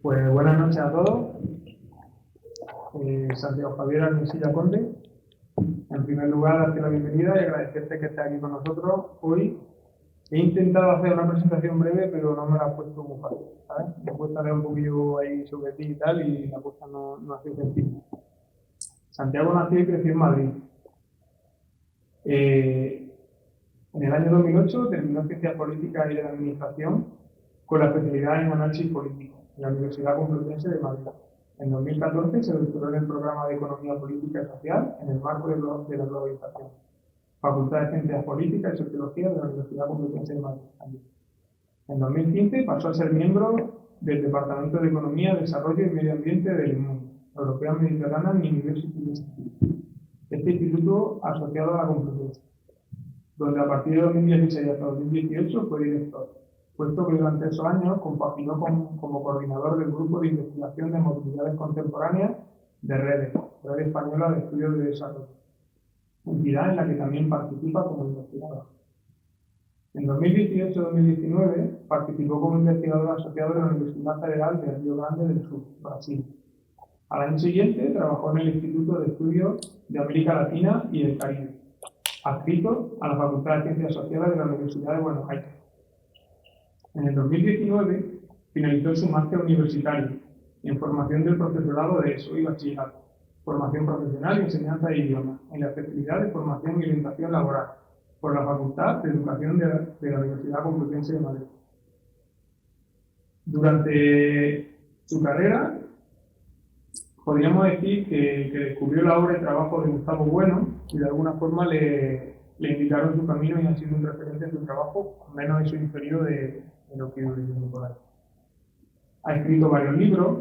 Pues buenas noches a todos. Santiago Javier Armesilla Conde. En primer lugar, darte la bienvenida y agradecerte que estés aquí con nosotros hoy. He intentado hacer una presentación breve, pero no me la he puesto muy fácil, ¿sabes? Me he puesto a leer un poquillo ahí sobre ti y tal, y la cosa no ha sido sencilla. Santiago nació y creció en Madrid. Eh, en el año 2008 terminó Ciencias Políticas y de la Administración con la especialidad en Análisis Político en la Universidad Complutense de Madrid. En 2014 se doctoró en el programa de Economía Política y Social en el marco de la globalización. Facultad de Ciencias Políticas y Sociología de la Universidad Complutense de Madrid también. En 2015 pasó a ser miembro del Departamento de Economía, Desarrollo y Medio Ambiente del EMUN, European Mediterranean University Institute, este instituto asociado a la Complutense, donde a partir de 2016 hasta 2018 fue director, puesto que durante esos años compaginó como coordinador del Grupo de Investigación de Movilidades Contemporáneas de Red Española de Estudios de Desarrollo, entidad en la que también participa como investigador. En 2018-2019 participó como investigador asociado de la Universidad Federal de Río Grande del Sur, Brasil. Al año siguiente trabajó en el Instituto de Estudios de América Latina y el Caribe, adscrito a la Facultad de Ciencias Sociales de la Universidad de Buenos Aires. En el 2019 finalizó su máster universitario en formación del profesorado de ESO y bachillerato, formación profesional y enseñanza de idiomas, en la especialidad de formación y orientación laboral, por la Facultad de Educación de la Universidad Complutense de Madrid. Durante su carrera, podríamos decir que descubrió la obra y trabajo de Gustavo Bueno y de alguna forma le indicaron su camino y ha sido un referente en su trabajo, al menos eso inferior de lo que yo viviendo por ahí. Ha escrito varios libros.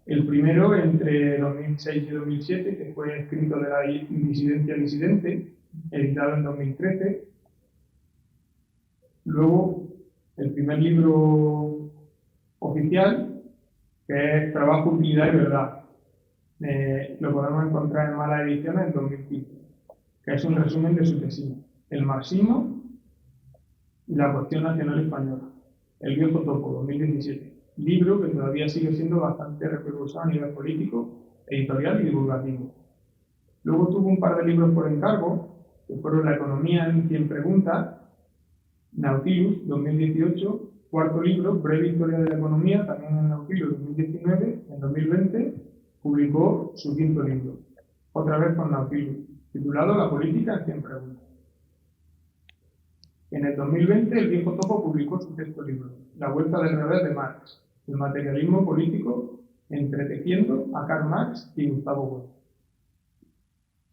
El primero entre 2006 y 2007, que fue escrito de la disidencia disidente, editado en 2013. Luego, el primer libro oficial, que es Trabajo, Utilidad y Verdad. Lo podemos encontrar en Malas Ediciones en 2015, que es un resumen de su tesis, El marxismo y la cuestión nacional española, El viejo topo, 2017. Libro que todavía sigue siendo bastante repercutido a nivel político, editorial y divulgativo. Luego tuvo un par de libros por encargo, que fueron La economía en 100 preguntas, Nautilus, 2018, cuarto libro, Breve historia de la economía, también en Nautilus, 2019. En 2020 publicó su quinto libro, otra vez con Nautilus, titulado La política en 100 preguntas. En el 2020, el viejo topo publicó su sexto libro, La vuelta del revés de Marx, el materialismo político entretejiendo a Karl Marx y Gustavo Bueno.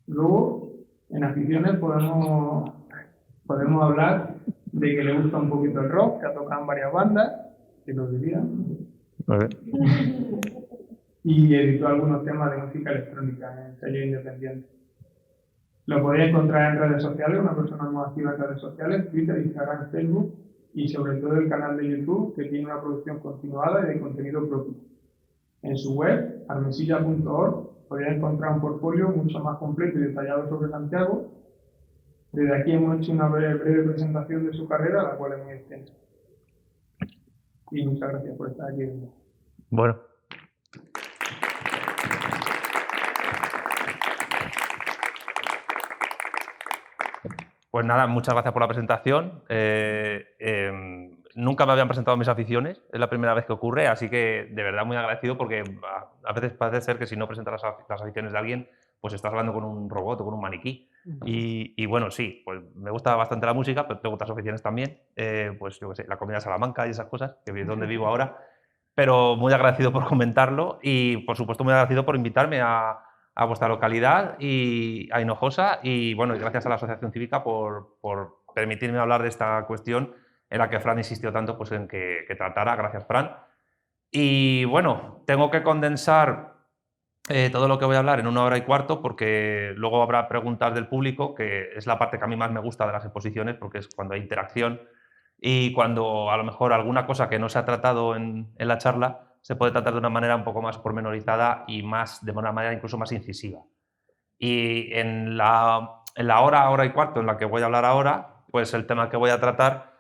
Luego, en aficiones podemos hablar de que le gusta un poquito el rock, que ha tocado en varias bandas, que lo diría, y editó algunos temas de música electrónica en sello independiente. Lo podéis encontrar en redes sociales, una persona muy activa en redes sociales, Twitter, Instagram, Facebook y sobre todo el canal de YouTube, que tiene una producción continuada y de contenido propio. En su web, armesilla.org, podéis encontrar un portfolio mucho más completo y detallado sobre Santiago. Desde aquí hemos hecho una breve presentación de su carrera, la cual es muy extensa. Y muchas gracias por estar aquí. Bueno. Pues nada, muchas gracias por la presentación. Nunca me habían presentado mis aficiones, es la primera vez que ocurre, así que de verdad muy agradecido porque a veces parece ser que si no presentas las aficiones de alguien, pues estás hablando con un robot o con un maniquí. Y bueno, sí, pues me gusta bastante la música, pero tengo otras aficiones también, pues yo qué sé, la comida Salamanca y esas cosas, que es donde vivo ahora. Pero muy agradecido por comentarlo y, por supuesto, muy agradecido por invitarme a vuestra localidad y a Hinojosa y, bueno, y gracias a la Asociación Cívica por permitirme hablar de esta cuestión en la que Fran insistió tanto pues, en que tratara. Gracias, Fran. Y, bueno, tengo que condensar todo lo que voy a hablar en 1 hora y cuarto porque luego habrá preguntas del público, que es la parte que a mí más me gusta de las exposiciones porque es cuando hay interacción y cuando a lo mejor alguna cosa que no se ha tratado en la charla se puede tratar de una manera un poco más pormenorizada y de una manera incluso más incisiva. Y en la hora y cuarto en la que voy a hablar ahora, pues el tema que voy a tratar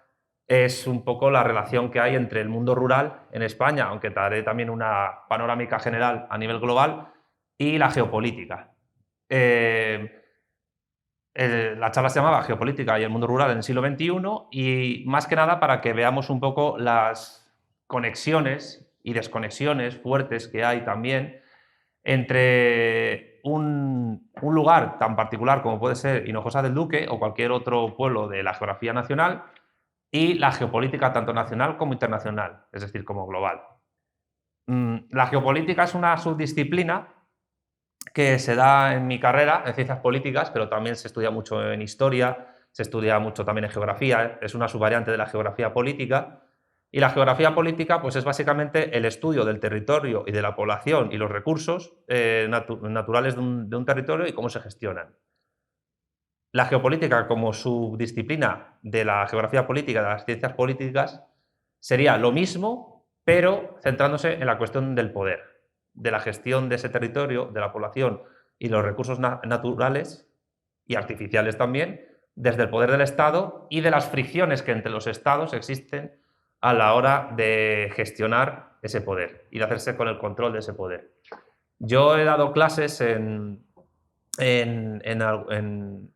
es un poco la relación que hay entre el mundo rural en España, aunque te daré también una panorámica general a nivel global, y la geopolítica. La charla se llamaba Geopolítica y el mundo rural en el siglo XXI y más que nada para que veamos un poco las conexiones y desconexiones fuertes que hay también entre un lugar tan particular como puede ser Hinojosa del Duque o cualquier otro pueblo de la geografía nacional y la geopolítica tanto nacional como internacional, es decir, como global. La geopolítica es una subdisciplina que se da en mi carrera, en ciencias políticas, pero también se estudia mucho en historia, se estudia mucho también en geografía, es una subvariante de la geografía política. Y la geografía política pues, es básicamente el estudio del territorio y de la población y los recursos naturales de un territorio y cómo se gestionan. La geopolítica como subdisciplina de la geografía política, de las ciencias políticas, sería lo mismo, pero centrándose en la cuestión del poder, de la gestión de ese territorio, de la población y los recursos naturales y artificiales también, desde el poder del Estado y de las fricciones que entre los Estados existen a la hora de gestionar ese poder y de hacerse con el control de ese poder. Yo he dado clases en el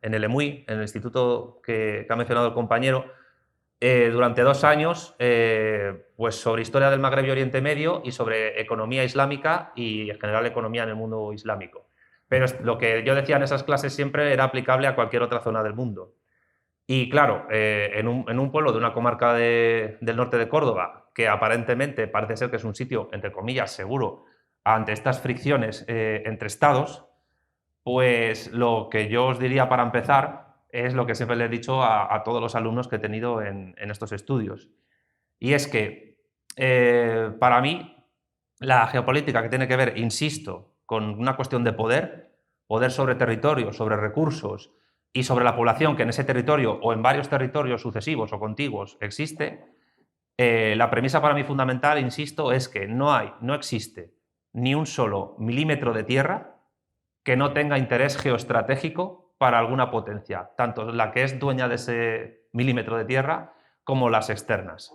EMUI, en el instituto que ha mencionado el compañero, durante 2 años pues sobre historia del Magreb y Oriente Medio y sobre economía islámica y en general economía en el mundo islámico. Pero lo que yo decía en esas clases siempre era aplicable a cualquier otra zona del mundo. Y claro, en un pueblo de una comarca del norte de Córdoba, que aparentemente parece ser que es un sitio, entre comillas, seguro ante estas fricciones entre estados, pues lo que yo os diría para empezar es lo que siempre le he dicho a todos los alumnos que he tenido en estos estudios. Y es que para mí la geopolítica que tiene que ver, insisto, con una cuestión de poder, poder sobre territorio, sobre recursos y sobre la población que en ese territorio o en varios territorios sucesivos o contiguos existe, la premisa para mí fundamental, insisto, es que no existe ni un solo milímetro de tierra que no tenga interés geoestratégico para alguna potencia, tanto la que es dueña de ese milímetro de tierra como las externas.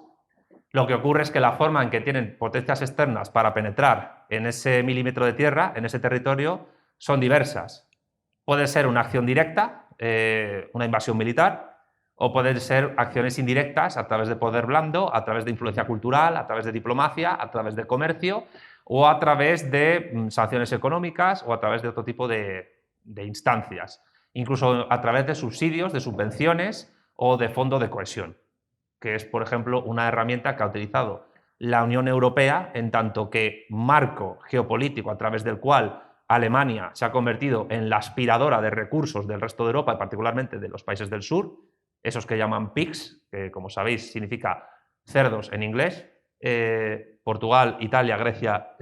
Lo que ocurre es que la forma en que tienen potencias externas para penetrar en ese milímetro de tierra, en ese territorio, son diversas. Puede ser una acción directa, una invasión militar, o pueden ser acciones indirectas a través de poder blando, a través de influencia cultural, a través de diplomacia, a través de comercio o a través de sanciones económicas o a través de otro tipo de instancias, incluso a través de subsidios, de subvenciones o de fondo de cohesión, que es, por ejemplo, una herramienta que ha utilizado la Unión Europea en tanto que marco geopolítico a través del cual Alemania se ha convertido en la aspiradora de recursos del resto de Europa y particularmente de los países del sur, esos que llaman PIGS, que como sabéis significa cerdos en inglés, Portugal, Italia, Grecia,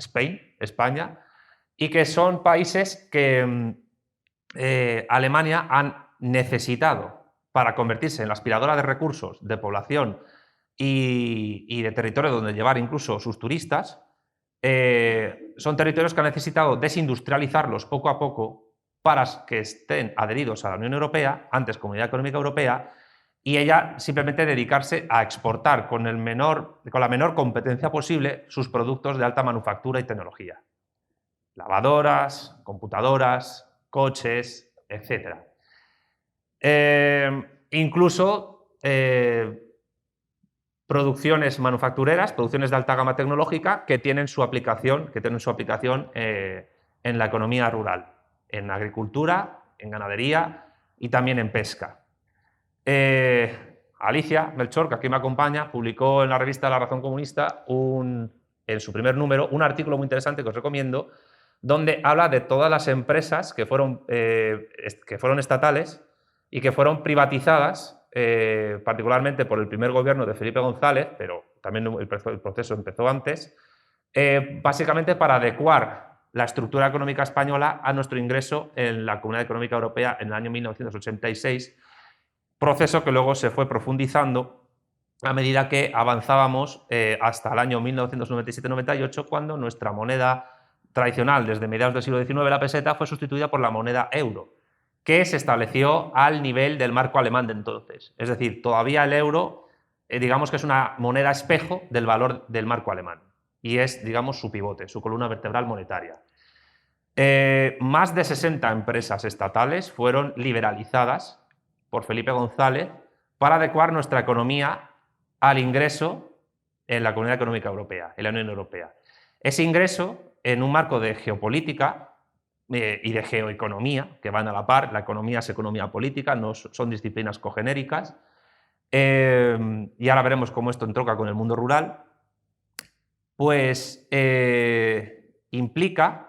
España, y que son países que Alemania han necesitado para convertirse en la aspiradora de recursos, de población y de territorio donde llevar incluso sus turistas. Son territorios que han necesitado desindustrializarlos poco a poco para que estén adheridos a la Unión Europea, antes Comunidad Económica Europea, y ella simplemente dedicarse a exportar con la menor competencia posible sus productos de alta manufactura y tecnología. Lavadoras, computadoras, coches, etc. Incluso producciones manufactureras, producciones de alta gama tecnológica que tienen su aplicación, en la economía rural, en agricultura, en ganadería y también en pesca. Alicia Melchor, que aquí me acompaña, publicó en la revista La Razón Comunista en su primer número un artículo muy interesante que os recomiendo, donde habla de todas las empresas que fueron estatales y que fueron privatizadas, particularmente por el primer gobierno de Felipe González, pero también el proceso empezó antes, básicamente para adecuar la estructura económica española a nuestro ingreso en la Comunidad Económica Europea en el año 1986, proceso que luego se fue profundizando a medida que avanzábamos hasta el año 1997-98, cuando nuestra moneda tradicional, desde mediados del siglo XIX, la peseta, fue sustituida por la moneda euro, que se estableció al nivel del marco alemán de entonces. Es decir, todavía el euro digamos que es una moneda espejo del valor del marco alemán y es, digamos, su pivote, su columna vertebral monetaria. Más de 60 empresas estatales fueron liberalizadas por Felipe González para adecuar nuestra economía al ingreso en la Comunidad Económica Europea, en la Unión Europea. Ese ingreso, en un marco de geopolítica y de geoeconomía, que van a la par, la economía es economía política, no son disciplinas cogenéricas, y ahora veremos cómo esto entronca con el mundo rural, pues implica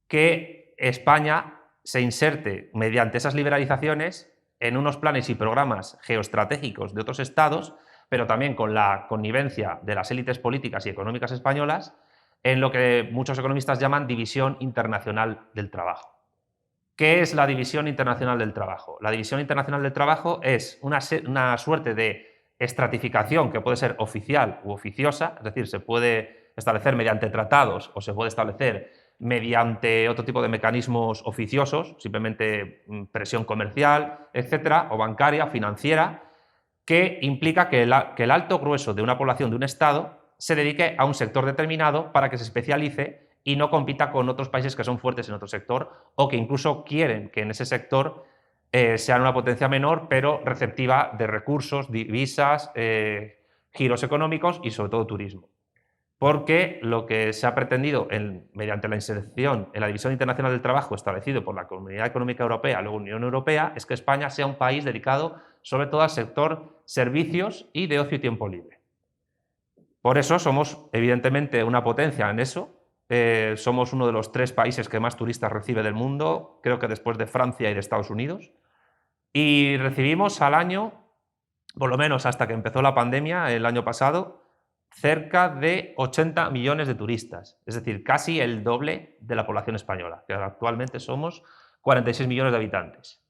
que España se inserte mediante esas liberalizaciones en unos planes y programas geoestratégicos de otros estados, pero también con la connivencia de las élites políticas y económicas españolas, en lo que muchos economistas llaman división internacional del trabajo. ¿Qué es la división internacional del trabajo? La división internacional del trabajo es una suerte de estratificación que puede ser oficial u oficiosa, es decir, se puede establecer mediante tratados o se puede establecer mediante otro tipo de mecanismos oficiosos, simplemente presión comercial, etcétera, o bancaria, financiera, que implica que el alto grueso de una población de un Estado se dedique a un sector determinado para que se especialice y no compita con otros países que son fuertes en otro sector o que incluso quieren que en ese sector sean una potencia menor, pero receptiva de recursos, divisas, giros económicos y sobre todo turismo. Porque lo que se ha pretendido mediante la inserción en la División Internacional del Trabajo establecido por la Comunidad Económica Europea, luego Unión Europea, es que España sea un país dedicado sobre todo al sector servicios y de ocio y tiempo libre. Por eso somos evidentemente una potencia en eso. Somos uno de los 3 países que más turistas recibe del mundo, creo que después de Francia y de Estados Unidos. Y recibimos al año, por lo menos hasta que empezó la pandemia el año pasado, cerca de 80 millones de turistas, es decir, casi el doble de la población española, que actualmente somos 46 millones de habitantes.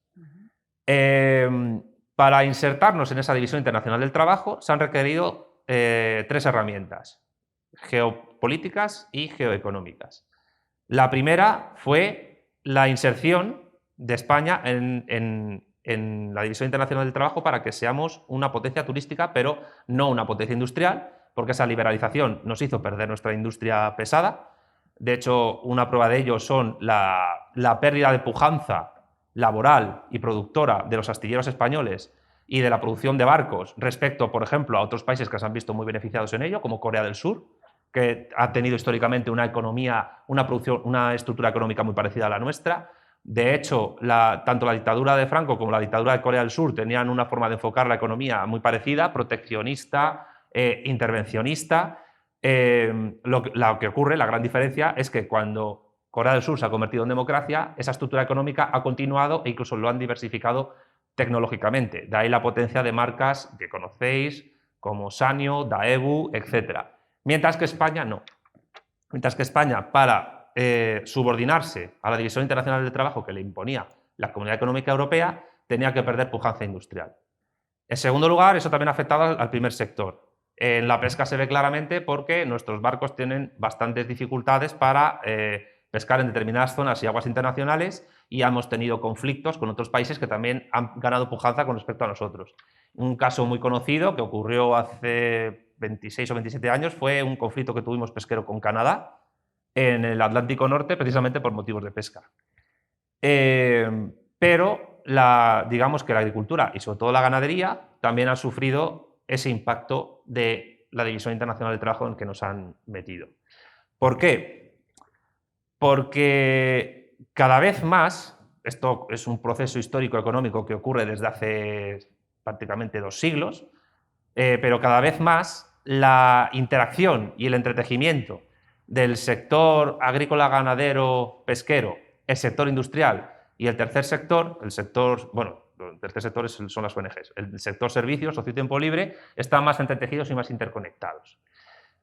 Para insertarnos en esa División Internacional del Trabajo se han requerido 3 herramientas, geopolíticas y geoeconómicas. La primera fue la inserción de España en la División Internacional del Trabajo para que seamos una potencia turística, pero no una potencia industrial, porque esa liberalización nos hizo perder nuestra industria pesada. De hecho, una prueba de ello son la pérdida de pujanza laboral y productora de los astilleros españoles y de la producción de barcos respecto, por ejemplo, a otros países que se han visto muy beneficiados en ello, como Corea del Sur, que ha tenido históricamente una economía, una estructura económica muy parecida a la nuestra. De hecho, tanto la dictadura de Franco como la dictadura de Corea del Sur tenían una forma de enfocar la economía muy parecida, proteccionista, intervencionista. Lo que ocurre, la gran diferencia, es que cuando Corea del Sur se ha convertido en democracia, esa estructura económica ha continuado e incluso lo han diversificado tecnológicamente. De ahí la potencia de marcas que conocéis, como Sanyo, Daewoo, etc. Mientras que España no. Mientras que España, para subordinarse a la División Internacional del Trabajo que le imponía la Comunidad Económica Europea, tenía que perder pujanza industrial. En segundo lugar, eso también ha afectado al primer sector. En la pesca se ve claramente porque nuestros barcos tienen bastantes dificultades para pescar en determinadas zonas y aguas internacionales y hemos tenido conflictos con otros países que también han ganado pujanza con respecto a nosotros. Un caso muy conocido que ocurrió hace 26 o 27 años fue un conflicto que tuvimos pesquero con Canadá en el Atlántico Norte precisamente por motivos de pesca. Pero digamos que la agricultura y sobre todo la ganadería también han sufrido ese impacto de la División Internacional del Trabajo en el que nos han metido. ¿Por qué? Porque cada vez más, esto es un proceso histórico económico que ocurre desde hace prácticamente 2 siglos, pero cada vez más la interacción y el entretejimiento del sector agrícola, ganadero, pesquero, el sector industrial y el tercer sector, el tercer sector son las ONGs, el sector servicios, ocio y tiempo libre, están más entretejidos y más interconectados.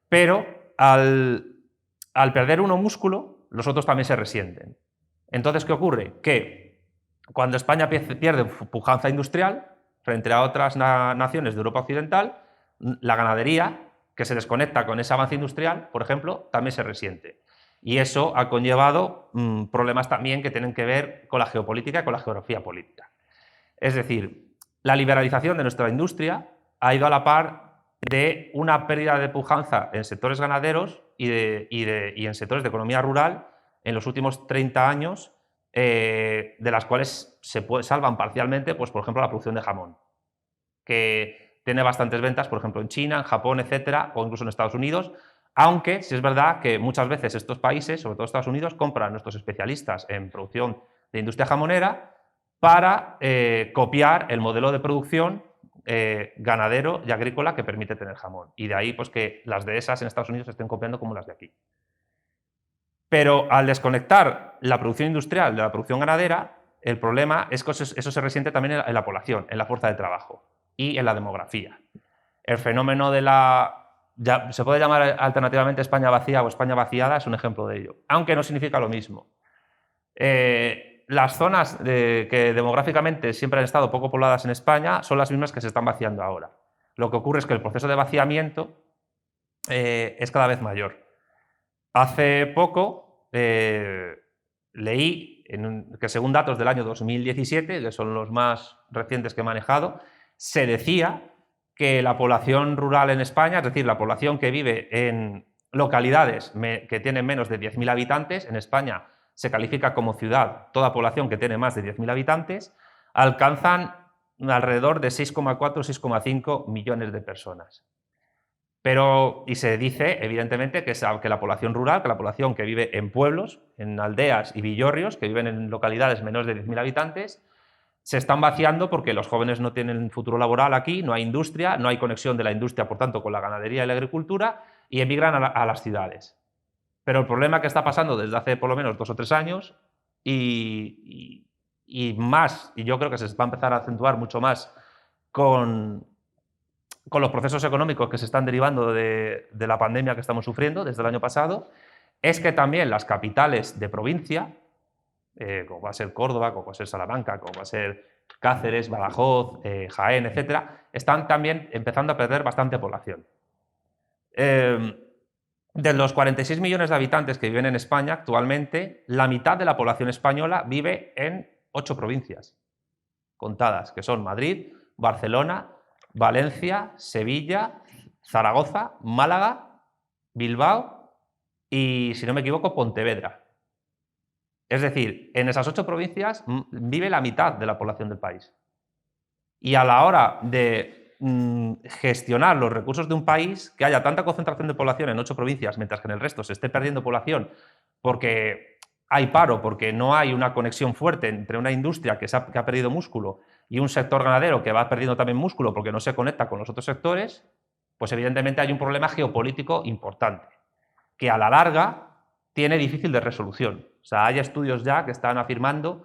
Pero al perder uno músculo, los otros también se resienten. Entonces, ¿qué ocurre? Que cuando España pierde pujanza industrial frente a otras naciones de Europa Occidental, la ganadería, que se desconecta con ese avance industrial, por ejemplo, también se resiente. Y eso ha conllevado problemas también que tienen que ver con la geopolítica y con la geografía política. Es decir, la liberalización de nuestra industria ha ido a la par de una pérdida de pujanza en sectores ganaderos y en sectores de economía rural en los últimos 30 años, de las cuales salvan parcialmente, pues, por ejemplo, la producción de jamón, que tiene bastantes ventas, por ejemplo, en China, en Japón, etcétera, o incluso en Estados Unidos, aunque sí es verdad que muchas veces estos países, sobre todo Estados Unidos, compran a nuestros especialistas en producción de industria jamonera para copiar el modelo de producción ganadero y agrícola que permite tener jamón. Y de ahí, pues, que las dehesas en Estados Unidos se estén copiando como las de aquí. Pero al desconectar la producción industrial de la producción ganadera, el problema es que eso se resiente también en la población, en la fuerza de trabajo y en la demografía. El fenómeno de se puede llamar alternativamente España vacía o España vaciada, es un ejemplo de ello, aunque no significa lo mismo. Las zonas que demográficamente siempre han estado poco pobladas en España son las mismas que se están vaciando ahora. Lo que ocurre es que el proceso de vaciamiento es cada vez mayor. Hace poco leí que, según datos del año 2017, que son los más recientes que he manejado, se decía que la población rural en España, es decir, la población que vive en localidades que tienen menos de 10.000 habitantes, en España se califica como ciudad toda población que tiene más de 10.000 habitantes, alcanzan alrededor de 6,4-6,5 millones de personas. Y se dice, evidentemente, que la población rural, que la población que vive en pueblos, en aldeas y villorrios, que viven en localidades menores de 10.000 habitantes, se están vaciando porque los jóvenes no tienen futuro laboral aquí, no hay industria, no hay conexión de la industria, por tanto, con la ganadería y la agricultura, y emigran a las ciudades. Pero el problema que está pasando desde hace por lo menos 2 o 3 años, y yo creo que se va a empezar a acentuar mucho más con los procesos económicos que se están derivando de la pandemia que estamos sufriendo desde el año pasado, es que también las capitales de provincia, como va a ser Córdoba, como va a ser Salamanca, como va a ser Cáceres, Badajoz, Jaén, etcétera, están también empezando a perder bastante población. De los 46 millones de habitantes que viven en España actualmente, la mitad de la población española vive en 8 provincias contadas, que son Madrid, Barcelona, Valencia, Sevilla, Zaragoza, Málaga, Bilbao y, si no me equivoco, Pontevedra. Es decir, en esas 8 provincias vive la mitad de la población del país. Y a la hora de gestionar los recursos de un país, que haya tanta concentración de población en 8 provincias, mientras que en el resto se esté perdiendo población porque hay paro, porque no hay una conexión fuerte entre una industria que ha perdido músculo y un sector ganadero que va perdiendo también músculo porque no se conecta con los otros sectores, pues evidentemente hay un problema geopolítico importante, que a la larga tiene difícil de resolución. O sea, hay estudios ya que están afirmando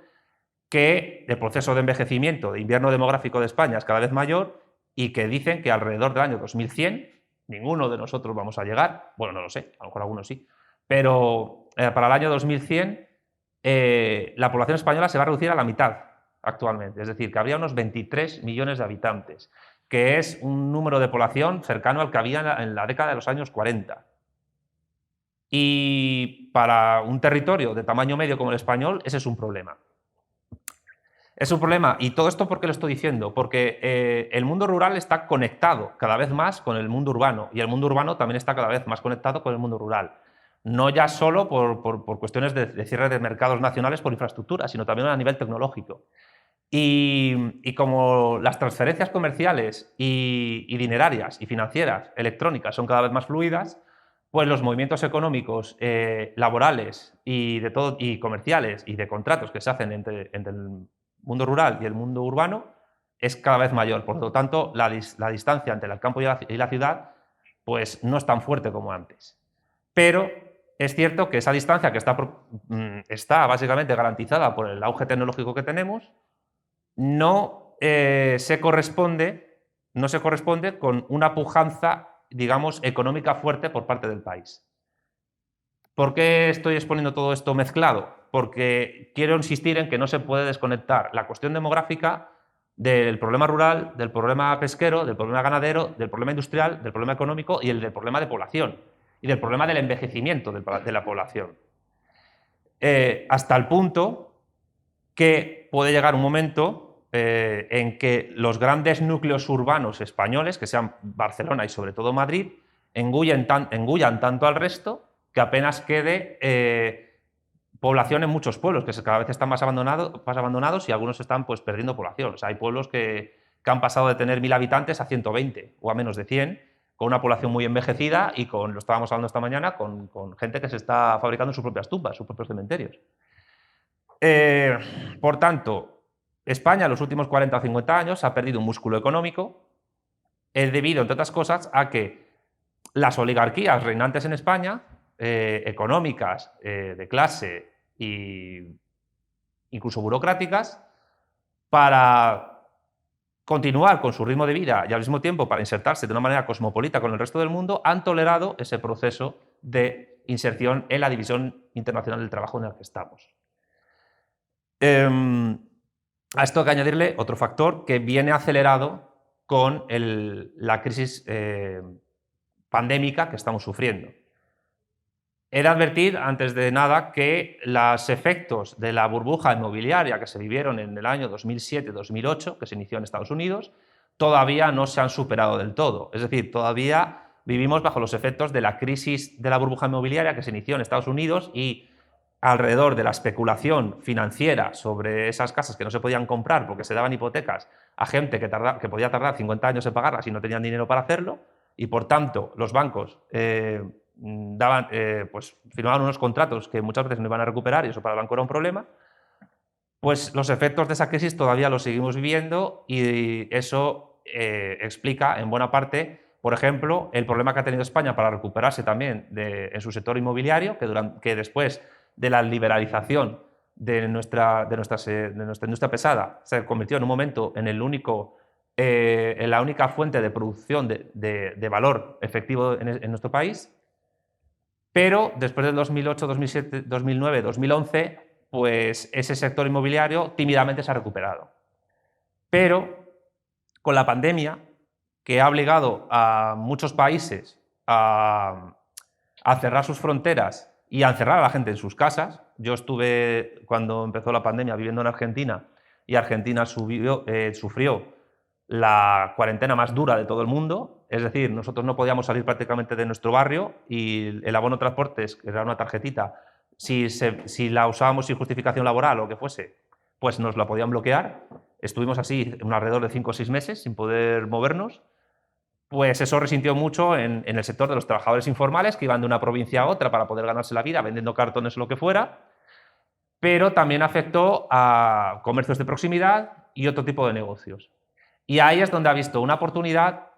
que el proceso de envejecimiento, de invierno demográfico de España es cada vez mayor y que dicen que alrededor del año 2100, ninguno de nosotros vamos a llegar, bueno, no lo sé, a lo mejor algunos sí, pero para el año 2100 la población española se va a reducir a la mitad actualmente, es decir, que habría unos 23 millones de habitantes, que es un número de población cercano al que había en la década de los años 40. Y para un territorio de tamaño medio como el español, ese es un problema. Es un problema. ¿Y todo esto por qué lo estoy diciendo? Porque el mundo rural está conectado cada vez más con el mundo urbano, y el mundo urbano también está cada vez más conectado con el mundo rural. No ya solo por cuestiones de cierre de mercados nacionales por infraestructura, sino también a nivel tecnológico. Y como las transferencias comerciales y dinerarias y financieras electrónicas son cada vez más fluidas, pues los movimientos económicos, laborales y comerciales y de contratos que se hacen entre el mundo rural y el mundo urbano es cada vez mayor. Por lo tanto, la distancia entre el campo y la ciudad pues no es tan fuerte como antes. Pero es cierto que esa distancia que está básicamente garantizada por el auge tecnológico que tenemos, no se corresponde con una pujanza, digamos, económica fuerte por parte del país. ¿Por qué estoy exponiendo todo esto mezclado? Porque quiero insistir en que no se puede desconectar la cuestión demográfica del problema rural, del problema pesquero, del problema ganadero, del problema industrial, del problema económico y del problema de población y del problema del envejecimiento de la población. Hasta el punto que puede llegar un momento en que los grandes núcleos urbanos españoles, que sean Barcelona y sobre todo Madrid, engullan tanto al resto que apenas quede población en muchos pueblos, que cada vez están más abandonados y algunos están pues, perdiendo población. O sea, hay pueblos que han pasado de tener 1000 habitantes a 120 o a menos de 100, con una población muy envejecida y lo estábamos hablando esta mañana, con gente que se está fabricando sus propias tumbas, sus propios cementerios. Por tanto, España en los últimos 40 o 50 años ha perdido un músculo económico debido, entre otras cosas, a que las oligarquías reinantes en España, económicas, de clase e incluso burocráticas, para continuar con su ritmo de vida y al mismo tiempo para insertarse de una manera cosmopolita con el resto del mundo, han tolerado ese proceso de inserción en la División Internacional del Trabajo en la que estamos. A esto hay que añadirle otro factor que viene acelerado con la crisis pandémica que estamos sufriendo. He de advertir, antes de nada, que los efectos de la burbuja inmobiliaria que se vivieron en el año 2007-2008, que se inició en Estados Unidos, todavía no se han superado del todo. Es decir, todavía vivimos bajo los efectos de la crisis de la burbuja inmobiliaria que se inició en Estados Unidos y alrededor de la especulación financiera sobre esas casas que no se podían comprar porque se daban hipotecas a gente que podía tardar 50 años en pagarlas y no tenían dinero para hacerlo, y por tanto los bancos firmaban unos contratos que muchas veces no iban a recuperar y eso para el banco era un problema. Pues los efectos de esa crisis todavía los seguimos viviendo y eso explica en buena parte, por ejemplo, el problema que ha tenido España para recuperarse también en su sector inmobiliario, que después de la liberalización de nuestra industria pesada se convirtió en un momento en la única fuente de producción de valor efectivo en nuestro país. Pero después del 2008, 2007, 2009, 2011, pues ese sector inmobiliario tímidamente se ha recuperado. Pero con la pandemia, que ha obligado a muchos países a cerrar sus fronteras y a encerrar a la gente en sus casas. Yo estuve, cuando empezó la pandemia, viviendo en Argentina, y Argentina sufrió la cuarentena más dura de todo el mundo. Es decir, nosotros no podíamos salir prácticamente de nuestro barrio y el abono de transportes, que era una tarjetita, si la usábamos sin justificación laboral o lo que fuese, pues nos la podían bloquear. Estuvimos así alrededor de 5 o 6 meses sin poder movernos. Pues eso resintió mucho en el sector de los trabajadores informales que iban de una provincia a otra para poder ganarse la vida vendiendo cartones o lo que fuera, pero también afectó a comercios de proximidad y otro tipo de negocios. Y ahí es donde ha visto una oportunidad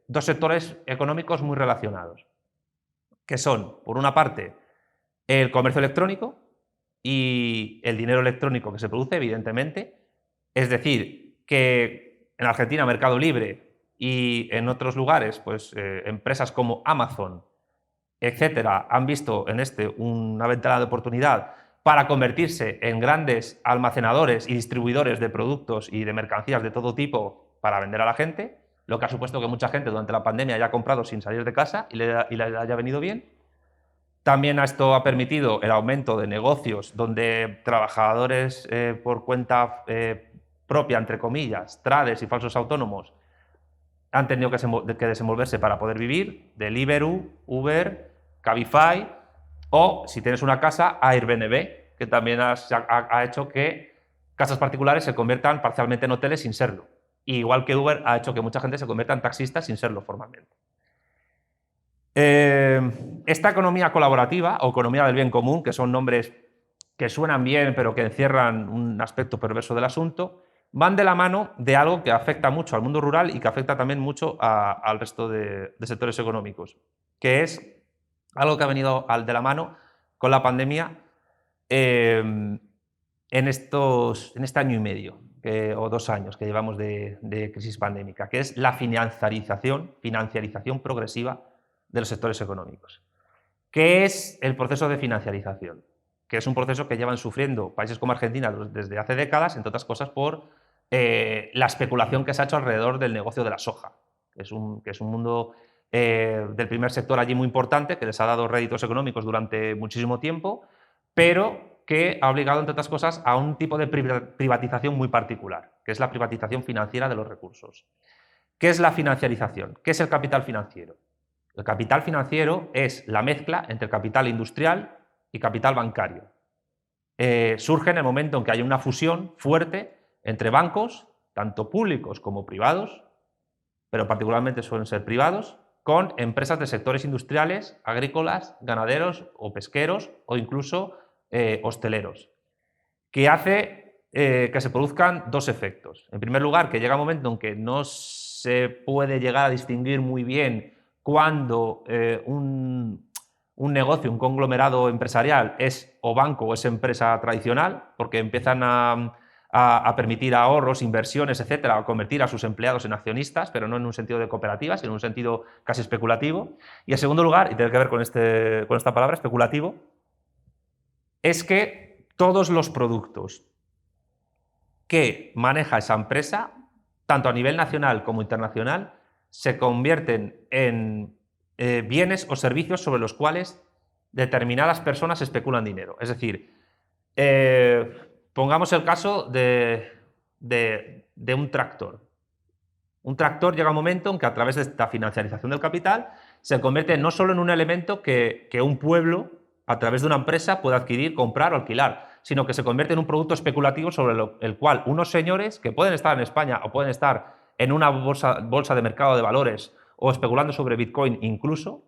dos sectores económicos muy relacionados, que son, por una parte, el comercio electrónico y el dinero electrónico que se produce, evidentemente. Es decir, que en Argentina Mercado Libre y en otros lugares, pues empresas como Amazon, etcétera, han visto en una ventana de oportunidad para convertirse en grandes almacenadores y distribuidores de productos y de mercancías de todo tipo para vender a la gente, lo que ha supuesto que mucha gente durante la pandemia haya comprado sin salir de casa y le haya venido bien. También esto ha permitido el aumento de negocios donde trabajadores por cuenta propia, entre comillas, trades y falsos autónomos, han tenido que desenvolverse para poder vivir. Deliveroo, Uber, Cabify o, si tienes una casa, Airbnb, que también ha hecho que casas particulares se conviertan parcialmente en hoteles sin serlo. Y igual que Uber ha hecho que mucha gente se convierta en taxistas sin serlo formalmente. Esta economía colaborativa o economía del bien común, que son nombres que suenan bien pero que encierran un aspecto perverso del asunto, van de la mano de algo que afecta mucho al mundo rural y que afecta también mucho al resto de sectores económicos, que es algo que ha venido de la mano con la pandemia en este año y medio o 2 años que llevamos de crisis pandémica, que es la financiarización progresiva de los sectores económicos. ¿Qué es el proceso de financiarización? Que es un proceso que llevan sufriendo países como Argentina desde hace décadas, entre otras cosas por la especulación que se ha hecho alrededor del negocio de la soja, que es un mundo del primer sector allí muy importante, que les ha dado réditos económicos durante muchísimo tiempo, pero que ha obligado, entre otras cosas, a un tipo de privatización muy particular, que es la privatización financiera de los recursos. ¿Qué es la financiarización? ¿Qué es el capital financiero? El capital financiero es la mezcla entre capital industrial y capital bancario. Surge en el momento en que hay una fusión fuerte entre bancos, tanto públicos como privados, pero particularmente suelen ser privados, con empresas de sectores industriales, agrícolas, ganaderos o pesqueros o incluso hosteleros, que hace que se produzcan dos efectos. En primer lugar, que llega un momento en que no se puede llegar a distinguir muy bien cuándo un negocio, un conglomerado empresarial es o banco o es empresa tradicional, porque empiezan a permitir ahorros, inversiones, etcétera, a convertir a sus empleados en accionistas, pero no en un sentido de cooperativa, sino en un sentido casi especulativo. Y en segundo lugar, y tiene que ver con esta palabra, especulativo, es que todos los productos que maneja esa empresa, tanto a nivel nacional como internacional, se convierten en bienes o servicios sobre los cuales determinadas personas especulan dinero. Es decir, pongamos el caso de un tractor. Un tractor llega un momento en que a través de esta financiarización del capital se convierte no solo en un elemento que un pueblo, a través de una empresa, puede adquirir, comprar o alquilar, sino que se convierte en un producto especulativo sobre el cual unos señores que pueden estar en España o pueden estar en una bolsa de mercado de valores o especulando sobre Bitcoin incluso,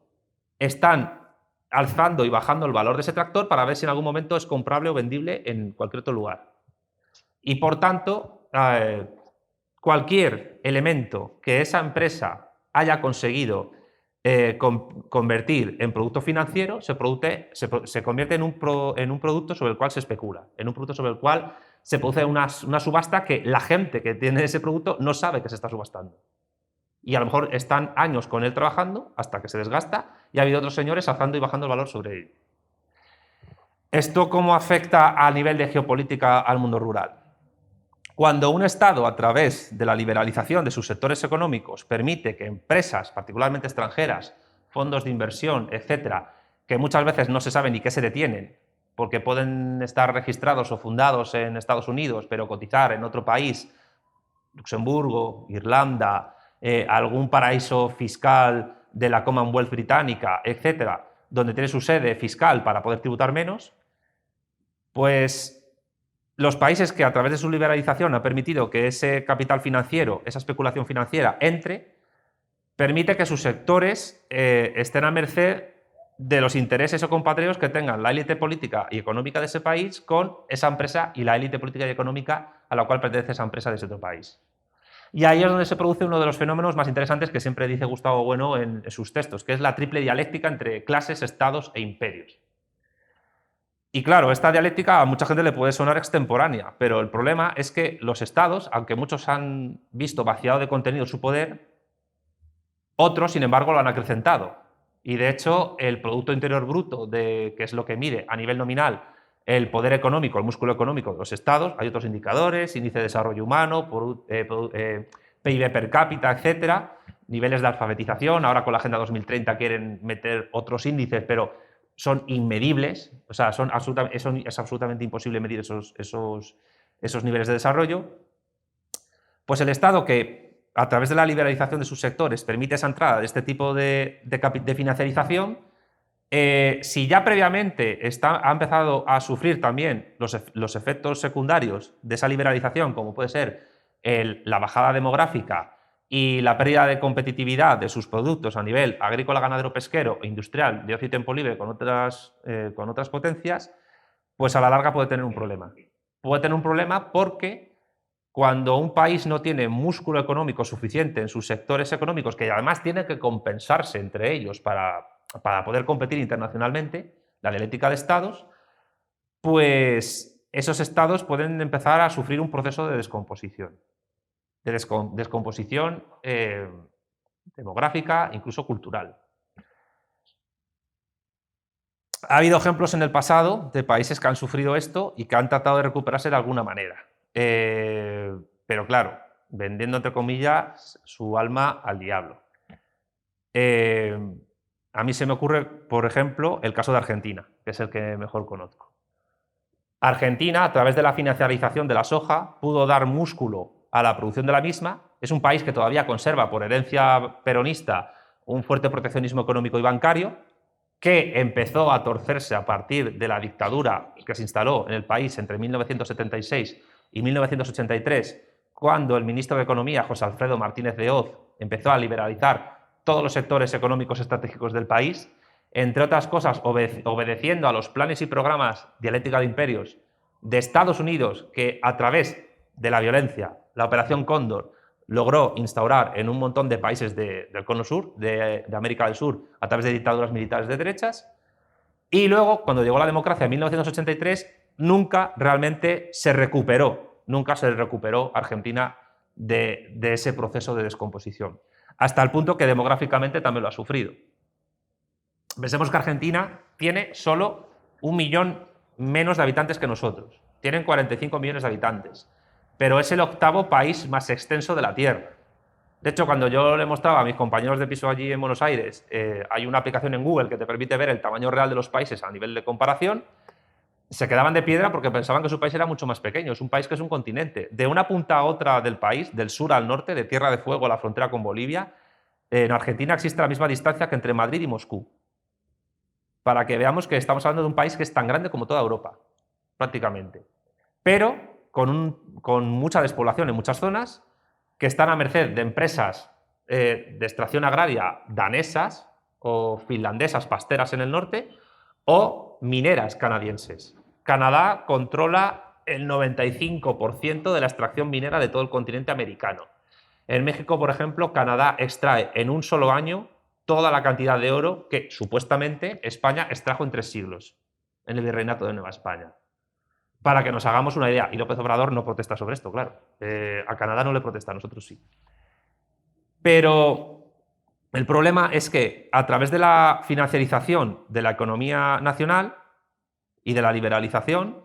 están alzando y bajando el valor de ese tractor para ver si en algún momento es comprable o vendible en cualquier otro lugar. Y por tanto, cualquier elemento que esa empresa haya conseguido convertir en producto financiero se convierte en un producto sobre el cual se especula, en un producto sobre el cual se produce una subasta que la gente que tiene ese producto no sabe que se está subastando. Y a lo mejor están años con él trabajando hasta que se desgasta y ha habido otros señores alzando y bajando el valor sobre él. ¿Esto cómo afecta a nivel de geopolítica al mundo rural? Cuando un Estado, a través de la liberalización de sus sectores económicos, permite que empresas, particularmente extranjeras, fondos de inversión, etcétera, que muchas veces no se sabe ni qué se detienen, porque pueden estar registrados o fundados en Estados Unidos, pero cotizar en otro país, Luxemburgo, Irlanda, algún paraíso fiscal de la Commonwealth británica, etcétera, donde tiene su sede fiscal para poder tributar menos, pues los países que a través de su liberalización han permitido que ese capital financiero, esa especulación financiera entre, permite que sus sectores estén a merced de los intereses o compatriotas que tengan la élite política y económica de ese país con esa empresa y la élite política y económica a la cual pertenece esa empresa de ese otro país. Y ahí es donde se produce uno de los fenómenos más interesantes que siempre dice Gustavo Bueno en sus textos, que es la triple dialéctica entre clases, estados e imperios. Y claro, esta dialéctica a mucha gente le puede sonar extemporánea, pero el problema es que los estados, aunque muchos han visto vaciado de contenido su poder, otros, sin embargo, lo han acrecentado. Y de hecho, el Producto Interior Bruto, que es lo que mide a nivel nominal el poder económico, el músculo económico de los estados, hay otros indicadores, índice de desarrollo humano, PIB per cápita, etcétera, niveles de alfabetización. Ahora con la Agenda 2030 quieren meter otros índices, pero son inmedibles, o sea, es absolutamente imposible medir esos niveles de desarrollo. Pues el Estado, que a través de la liberalización de sus sectores permite esa entrada de este tipo de financiarización, si ya previamente ha empezado a sufrir también los efectos secundarios de esa liberalización, como puede ser la bajada demográfica y la pérdida de competitividad de sus productos a nivel agrícola, ganadero, pesquero e industrial de ocio y tiempo libre con otras potencias, pues a la larga puede tener un problema. Puede tener un problema porque cuando un país no tiene músculo económico suficiente en sus sectores económicos, que además tienen que compensarse entre ellos para poder competir internacionalmente, la dialéctica de estados, pues esos estados pueden empezar a sufrir un proceso de descomposición. Descomposición demográfica, incluso cultural. Ha habido ejemplos en el pasado de países que han sufrido esto y que han tratado de recuperarse de alguna manera. Pero claro, vendiendo entre comillas su alma al diablo. A mí se me ocurre, por ejemplo, el caso de Argentina, que es el que mejor conozco. Argentina, a través de la financiarización de la soja, pudo dar músculo a la producción de la misma. Es un país que todavía conserva, por herencia peronista, un fuerte proteccionismo económico y bancario, que empezó a torcerse a partir de la dictadura que se instaló en el país entre 1976 y 1983, cuando el ministro de Economía, José Alfredo Martínez de Hoz, empezó a liberalizar todos los sectores económicos estratégicos del país, entre otras cosas obedeciendo a los planes y programas dialéctica de imperios de Estados Unidos, que a través de la violencia, la Operación Cóndor, logró instaurar en un montón de países del Cono Sur, de América del Sur, a través de dictaduras militares de derechas. Y luego, cuando llegó la democracia en 1983, nunca realmente se recuperó Argentina de ese proceso de descomposición, hasta el punto que demográficamente también lo ha sufrido. Pensemos que Argentina tiene solo 1 millón menos de habitantes que nosotros. Tienen 45 millones de habitantes, pero es el 8º país más extenso de la Tierra. De hecho, cuando yo le mostraba a mis compañeros de piso allí en Buenos Aires, hay una aplicación en Google que te permite ver el tamaño real de los países a nivel de comparación, se quedaban de piedra porque pensaban que su país era mucho más pequeño. Es un país que es un continente. De una punta a otra del país, del sur al norte, de Tierra de Fuego a la frontera con Bolivia, en Argentina existe la misma distancia que entre Madrid y Moscú. Para que veamos que estamos hablando de un país que es tan grande como toda Europa, prácticamente. Pero con mucha despoblación en muchas zonas, que están a merced de empresas de extracción agraria danesas o finlandesas pasteras en el norte, o mineras canadienses. Canadá controla el 95% de la extracción minera de todo el continente americano. En México, por ejemplo, Canadá extrae en un solo año toda la cantidad de oro que supuestamente España extrajo en 3 siglos, en el Virreinato de Nueva España. Para que nos hagamos una idea, y López Obrador no protesta sobre esto, claro. A Canadá no le protesta, a nosotros sí. Pero el problema es que a través de la financiarización de la economía nacional y de la liberalización,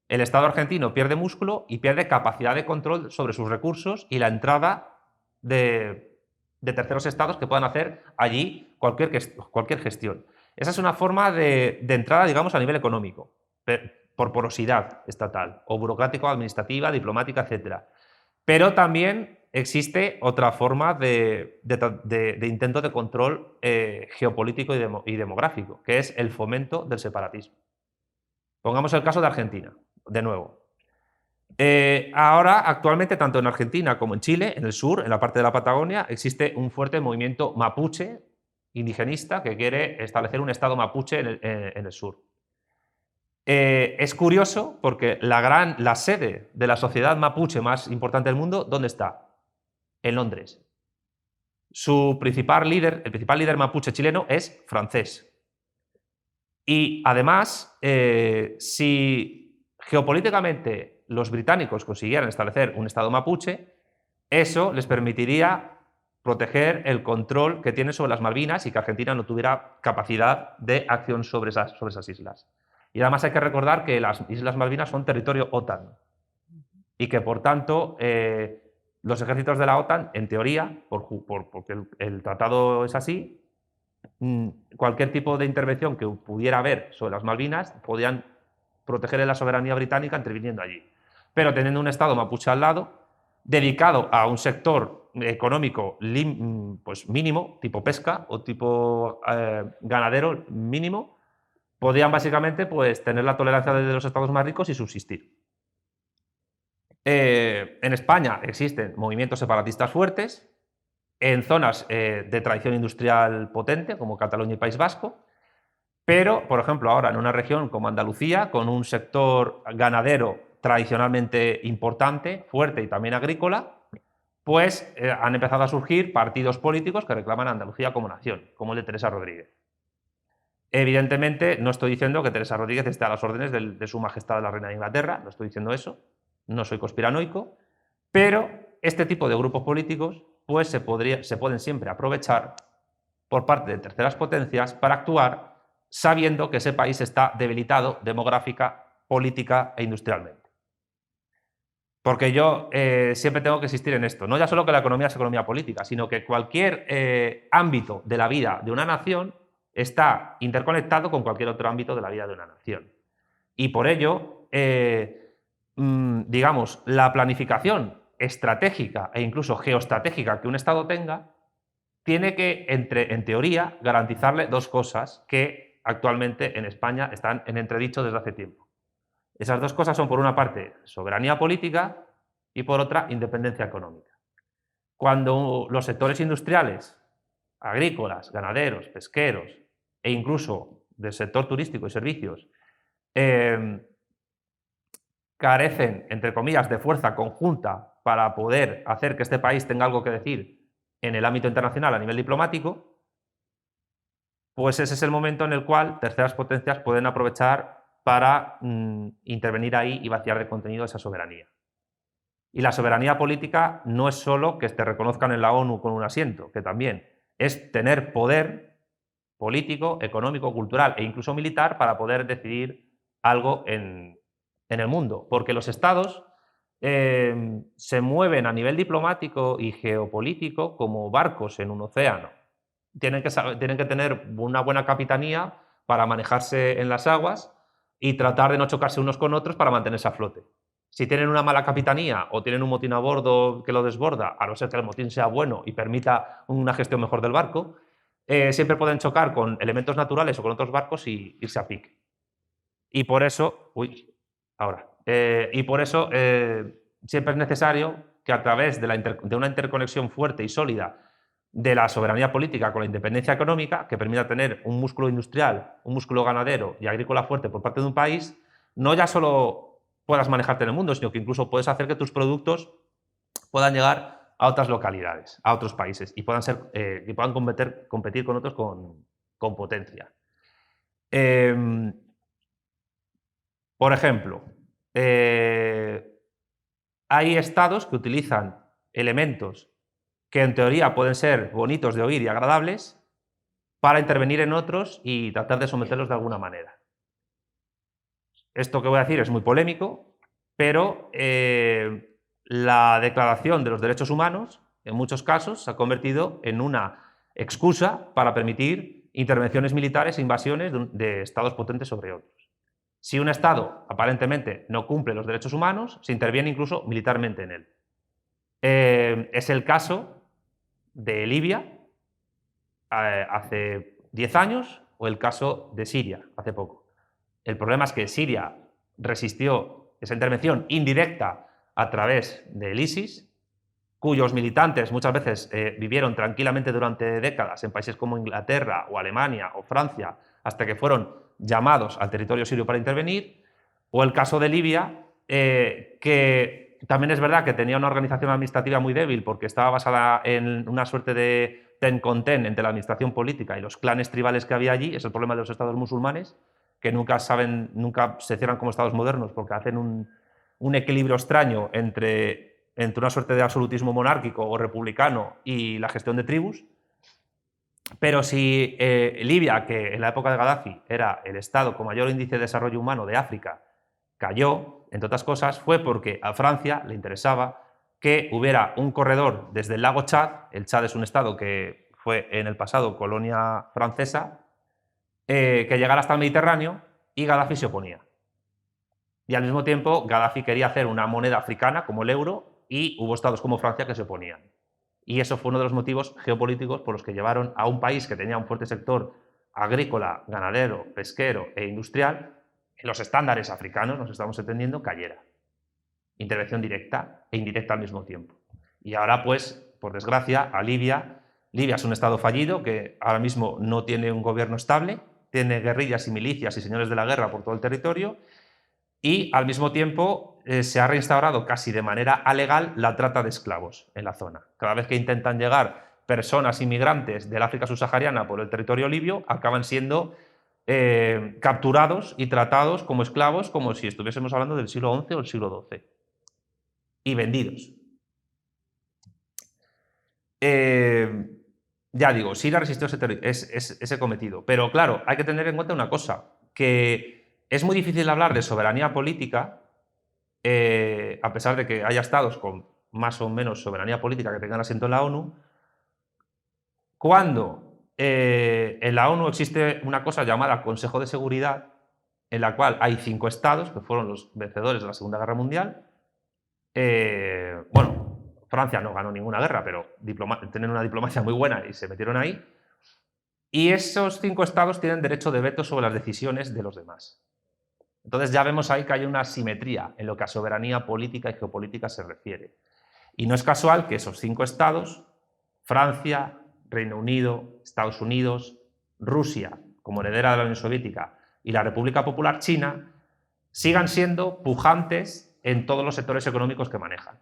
el Estado argentino pierde músculo y pierde capacidad de control sobre sus recursos y la entrada de terceros estados que puedan hacer allí cualquier gestión. Esa es una forma de entrada, digamos, a nivel económico, por porosidad estatal, o burocrático-administrativa, diplomática, etc. Pero también existe otra forma de intento de control geopolítico y demográfico, que es el fomento del separatismo. Pongamos el caso de Argentina, de nuevo. Ahora, actualmente, tanto en Argentina como en Chile, en el sur, en la parte de la Patagonia, existe un fuerte movimiento mapuche indigenista que quiere establecer un estado mapuche en el sur. Es curioso porque la sede de la sociedad mapuche más importante del mundo, ¿dónde está? En Londres. El principal líder mapuche chileno es francés. Y además, si geopolíticamente los británicos consiguieran establecer un estado mapuche, eso les permitiría proteger el control que tienen sobre las Malvinas y que Argentina no tuviera capacidad de acción sobre esas islas. Y además hay que recordar que las Islas Malvinas son territorio OTAN y que, por tanto, los ejércitos de la OTAN, en teoría, porque el tratado es así, cualquier tipo de intervención que pudiera haber sobre las Malvinas podían proteger la soberanía británica interviniendo allí. Pero teniendo un estado mapuche al lado, dedicado a un sector económico pues mínimo, tipo pesca o tipo ganadero mínimo, podían básicamente pues, tener la tolerancia de los estados más ricos y subsistir. En España existen movimientos separatistas fuertes, en zonas de tradición industrial potente, como Cataluña y País Vasco, pero, por ejemplo, ahora en una región como Andalucía, con un sector ganadero tradicionalmente importante, fuerte y también agrícola, pues han empezado a surgir partidos políticos que reclaman a Andalucía como nación, como el de Teresa Rodríguez. Evidentemente, no estoy diciendo que Teresa Rodríguez esté a las órdenes de Su Majestad la Reina de Inglaterra, no estoy diciendo eso, no soy conspiranoico, pero este tipo de grupos políticos pues, se pueden siempre aprovechar por parte de terceras potencias para actuar sabiendo que ese país está debilitado demográfica, política e industrialmente. Porque yo siempre tengo que insistir en esto, no ya solo que la economía es economía política, sino que cualquier ámbito de la vida de una nación está interconectado con cualquier otro ámbito de la vida de una nación. Y por ello, digamos, la planificación estratégica e incluso geoestratégica que un Estado tenga, tiene que, en teoría, garantizarle dos cosas que actualmente en España están en entredicho desde hace tiempo. Esas dos cosas son, por una parte, soberanía política y, por otra, independencia económica. Cuando los sectores industriales, agrícolas, ganaderos, pesqueros e incluso del sector turístico y servicios carecen, entre comillas, de fuerza conjunta para poder hacer que este país tenga algo que decir en el ámbito internacional a nivel diplomático, pues ese es el momento en el cual terceras potencias pueden aprovechar para intervenir ahí y vaciar de contenido esa soberanía. Y la soberanía política no es solo que te reconozcan en la ONU con un asiento, que también es tener poder político, económico, cultural e incluso militar para poder decidir algo en el mundo. Porque los estados se mueven a nivel diplomático y geopolítico como barcos en un océano. Tienen que tener una buena capitanía para manejarse en las aguas y tratar de no chocarse unos con otros para mantenerse a flote. Si tienen una mala capitanía o tienen un motín a bordo que lo desborda, a no ser que el motín sea bueno y permita una gestión mejor del barco, siempre pueden chocar con elementos naturales o con otros barcos y irse a pique. Y por eso, siempre es necesario que a través de una interconexión fuerte y sólida de la soberanía política con la independencia económica, que permita tener un músculo industrial, un músculo ganadero y agrícola fuerte por parte de un país, no ya solo puedas manejarte en el mundo, sino que incluso puedes hacer que tus productos puedan llegar a otras localidades, a otros países y puedan competir con otros con potencia. Por ejemplo, hay estados que utilizan elementos que en teoría pueden ser bonitos de oír y agradables para intervenir en otros y tratar de someterlos de alguna manera. Esto que voy a decir es muy polémico, pero la Declaración de los Derechos Humanos, en muchos casos, se ha convertido en una excusa para permitir intervenciones militares e invasiones de estados potentes sobre otros. Si un estado aparentemente no cumple los derechos humanos, se interviene incluso militarmente en él. Es el caso de Libia hace 10 años o el caso de Siria hace poco. El problema es que Siria resistió esa intervención indirecta a través del ISIS, cuyos militantes muchas veces vivieron tranquilamente durante décadas en países como Inglaterra o Alemania o Francia, hasta que fueron llamados al territorio sirio para intervenir, o el caso de Libia, que también es verdad que tenía una organización administrativa muy débil porque estaba basada en una suerte de ten con ten entre la administración política y los clanes tribales que había allí. Es el problema de los estados musulmanes, que nunca se cierran como estados modernos porque hacen un equilibrio extraño entre una suerte de absolutismo monárquico o republicano y la gestión de tribus. Pero si Libia, que en la época de Gaddafi era el estado con mayor índice de desarrollo humano de África, cayó, entre otras cosas, fue porque a Francia le interesaba que hubiera un corredor desde el lago Chad. El Chad es un estado que fue en el pasado colonia francesa, que llegara hasta el Mediterráneo, y Gaddafi se oponía. Y al mismo tiempo Gaddafi quería hacer una moneda africana como el euro y hubo estados como Francia que se oponían. Y eso fue uno de los motivos geopolíticos por los que llevaron a un país que tenía un fuerte sector agrícola, ganadero, pesquero e industrial, en los estándares africanos, nos estamos entendiendo, cayera. Intervención directa e indirecta al mismo tiempo. Y ahora, pues, por desgracia, a Libia es un estado fallido que ahora mismo no tiene un gobierno estable, tiene guerrillas y milicias y señores de la guerra por todo el territorio, y al mismo tiempo se ha reinstaurado casi de manera alegal la trata de esclavos en la zona. Cada vez que intentan llegar personas inmigrantes del África subsahariana por el territorio libio, acaban siendo capturados y tratados como esclavos, como si estuviésemos hablando del siglo XI o el siglo XII, y vendidos. Ya digo, Siria resistió ese cometido, pero claro, hay que tener en cuenta una cosa, que es muy difícil hablar de soberanía política, a pesar de que haya estados con más o menos soberanía política que tengan asiento en la ONU, cuando en la ONU existe una cosa llamada Consejo de Seguridad, en la cual hay 5 estados que fueron los vencedores de la Segunda Guerra Mundial. Bueno, Francia no ganó ninguna guerra, pero tienen una diplomacia muy buena y se metieron ahí. Y esos 5 estados tienen derecho de veto sobre las decisiones de los demás. Entonces ya vemos ahí que hay una asimetría en lo que a soberanía política y geopolítica se refiere. Y no es casual que esos 5 estados, Francia, Reino Unido, Estados Unidos, Rusia, como heredera de la Unión Soviética, y la República Popular China, sigan siendo pujantes en todos los sectores económicos que manejan.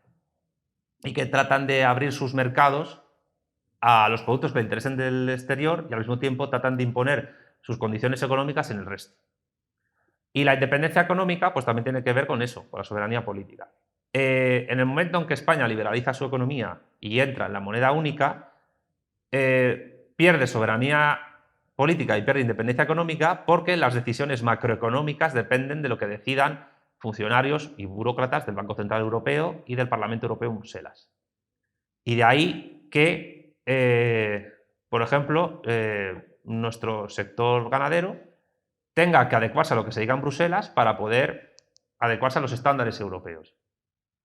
Y que tratan de abrir sus mercados a los productos que le interesen del exterior y al mismo tiempo tratan de imponer sus condiciones económicas en el resto. Y la independencia económica pues también tiene que ver con eso, con la soberanía política. En el momento en que España liberaliza su economía y entra en la moneda única, pierde soberanía política y pierde independencia económica porque las decisiones macroeconómicas dependen de lo que decidan funcionarios y burócratas del Banco Central Europeo y del Parlamento Europeo en Bruselas. Y de ahí que, por ejemplo, nuestro sector ganadero tenga que adecuarse a lo que se diga en Bruselas para poder adecuarse a los estándares europeos.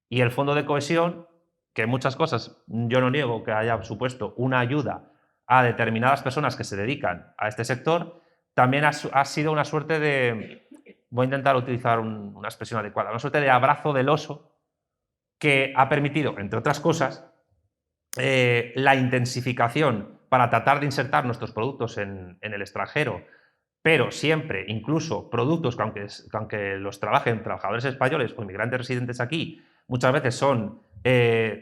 Y el Fondo de Cohesión, que en muchas cosas yo no niego que haya supuesto una ayuda a determinadas personas que se dedican a este sector, también ha sido una suerte de, voy a intentar utilizar una expresión adecuada, una suerte de abrazo del oso que ha permitido, entre otras cosas, la intensificación para tratar de insertar nuestros productos en el extranjero, pero siempre, incluso productos que aunque los trabajen trabajadores españoles o inmigrantes residentes aquí, muchas veces son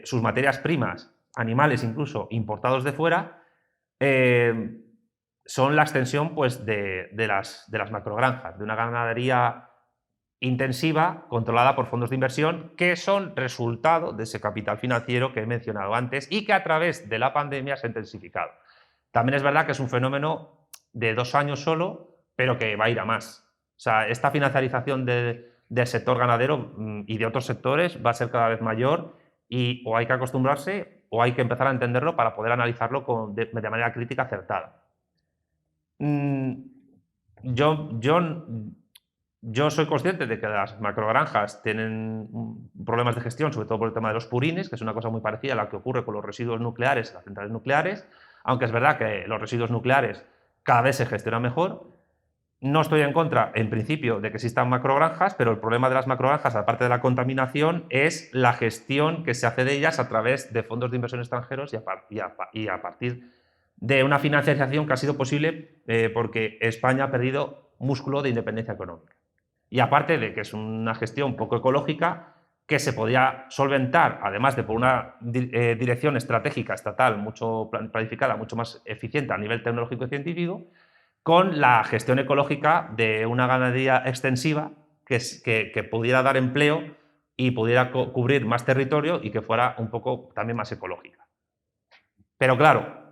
sus materias primas, animales incluso, importados de fuera, son la extensión pues, de las macrogranjas, de una ganadería intensiva, controlada por fondos de inversión, que son resultado de ese capital financiero que he mencionado antes y que a través de la pandemia se ha intensificado. También es verdad que es un fenómeno de 2 años solo, pero que va a ir a más. O sea, esta financiarización del sector ganadero y de otros sectores va a ser cada vez mayor y o hay que acostumbrarse o hay que empezar a entenderlo para poder analizarlo de manera crítica acertada. Yo soy consciente de que las macrogranjas tienen problemas de gestión, sobre todo por el tema de los purines, que es una cosa muy parecida a la que ocurre con los residuos nucleares en las centrales nucleares, aunque es verdad que los residuos nucleares cada vez se gestionan mejor. No estoy en contra, en principio, de que existan macrogranjas, pero el problema de las macrogranjas, aparte de la contaminación, es la gestión que se hace de ellas a través de fondos de inversión extranjeros y a partir de una financiación que ha sido posible porque España ha perdido músculo de independencia económica. Y aparte de que es una gestión poco ecológica que se podía solventar, además de por una dirección estratégica estatal mucho planificada, mucho más eficiente a nivel tecnológico y científico, con la gestión ecológica de una ganadería extensiva que pudiera dar empleo y pudiera cubrir más territorio y que fuera un poco también más ecológica. Pero claro,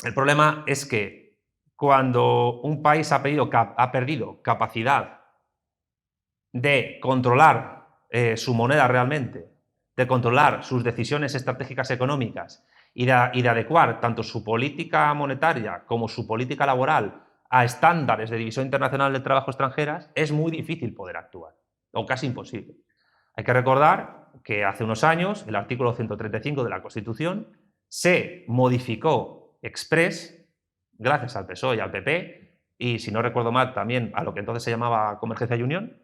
el problema es que cuando un país ha perdido capacidad de controlar su moneda realmente, de controlar sus decisiones estratégicas económicas y de adecuar tanto su política monetaria como su política laboral a estándares de División Internacional del Trabajo extranjeras, es muy difícil poder actuar, o casi imposible. Hay que recordar que hace unos años el artículo 135 de la Constitución se modificó express, gracias al PSOE y al PP, y si no recuerdo mal también a lo que entonces se llamaba Convergencia y Unión,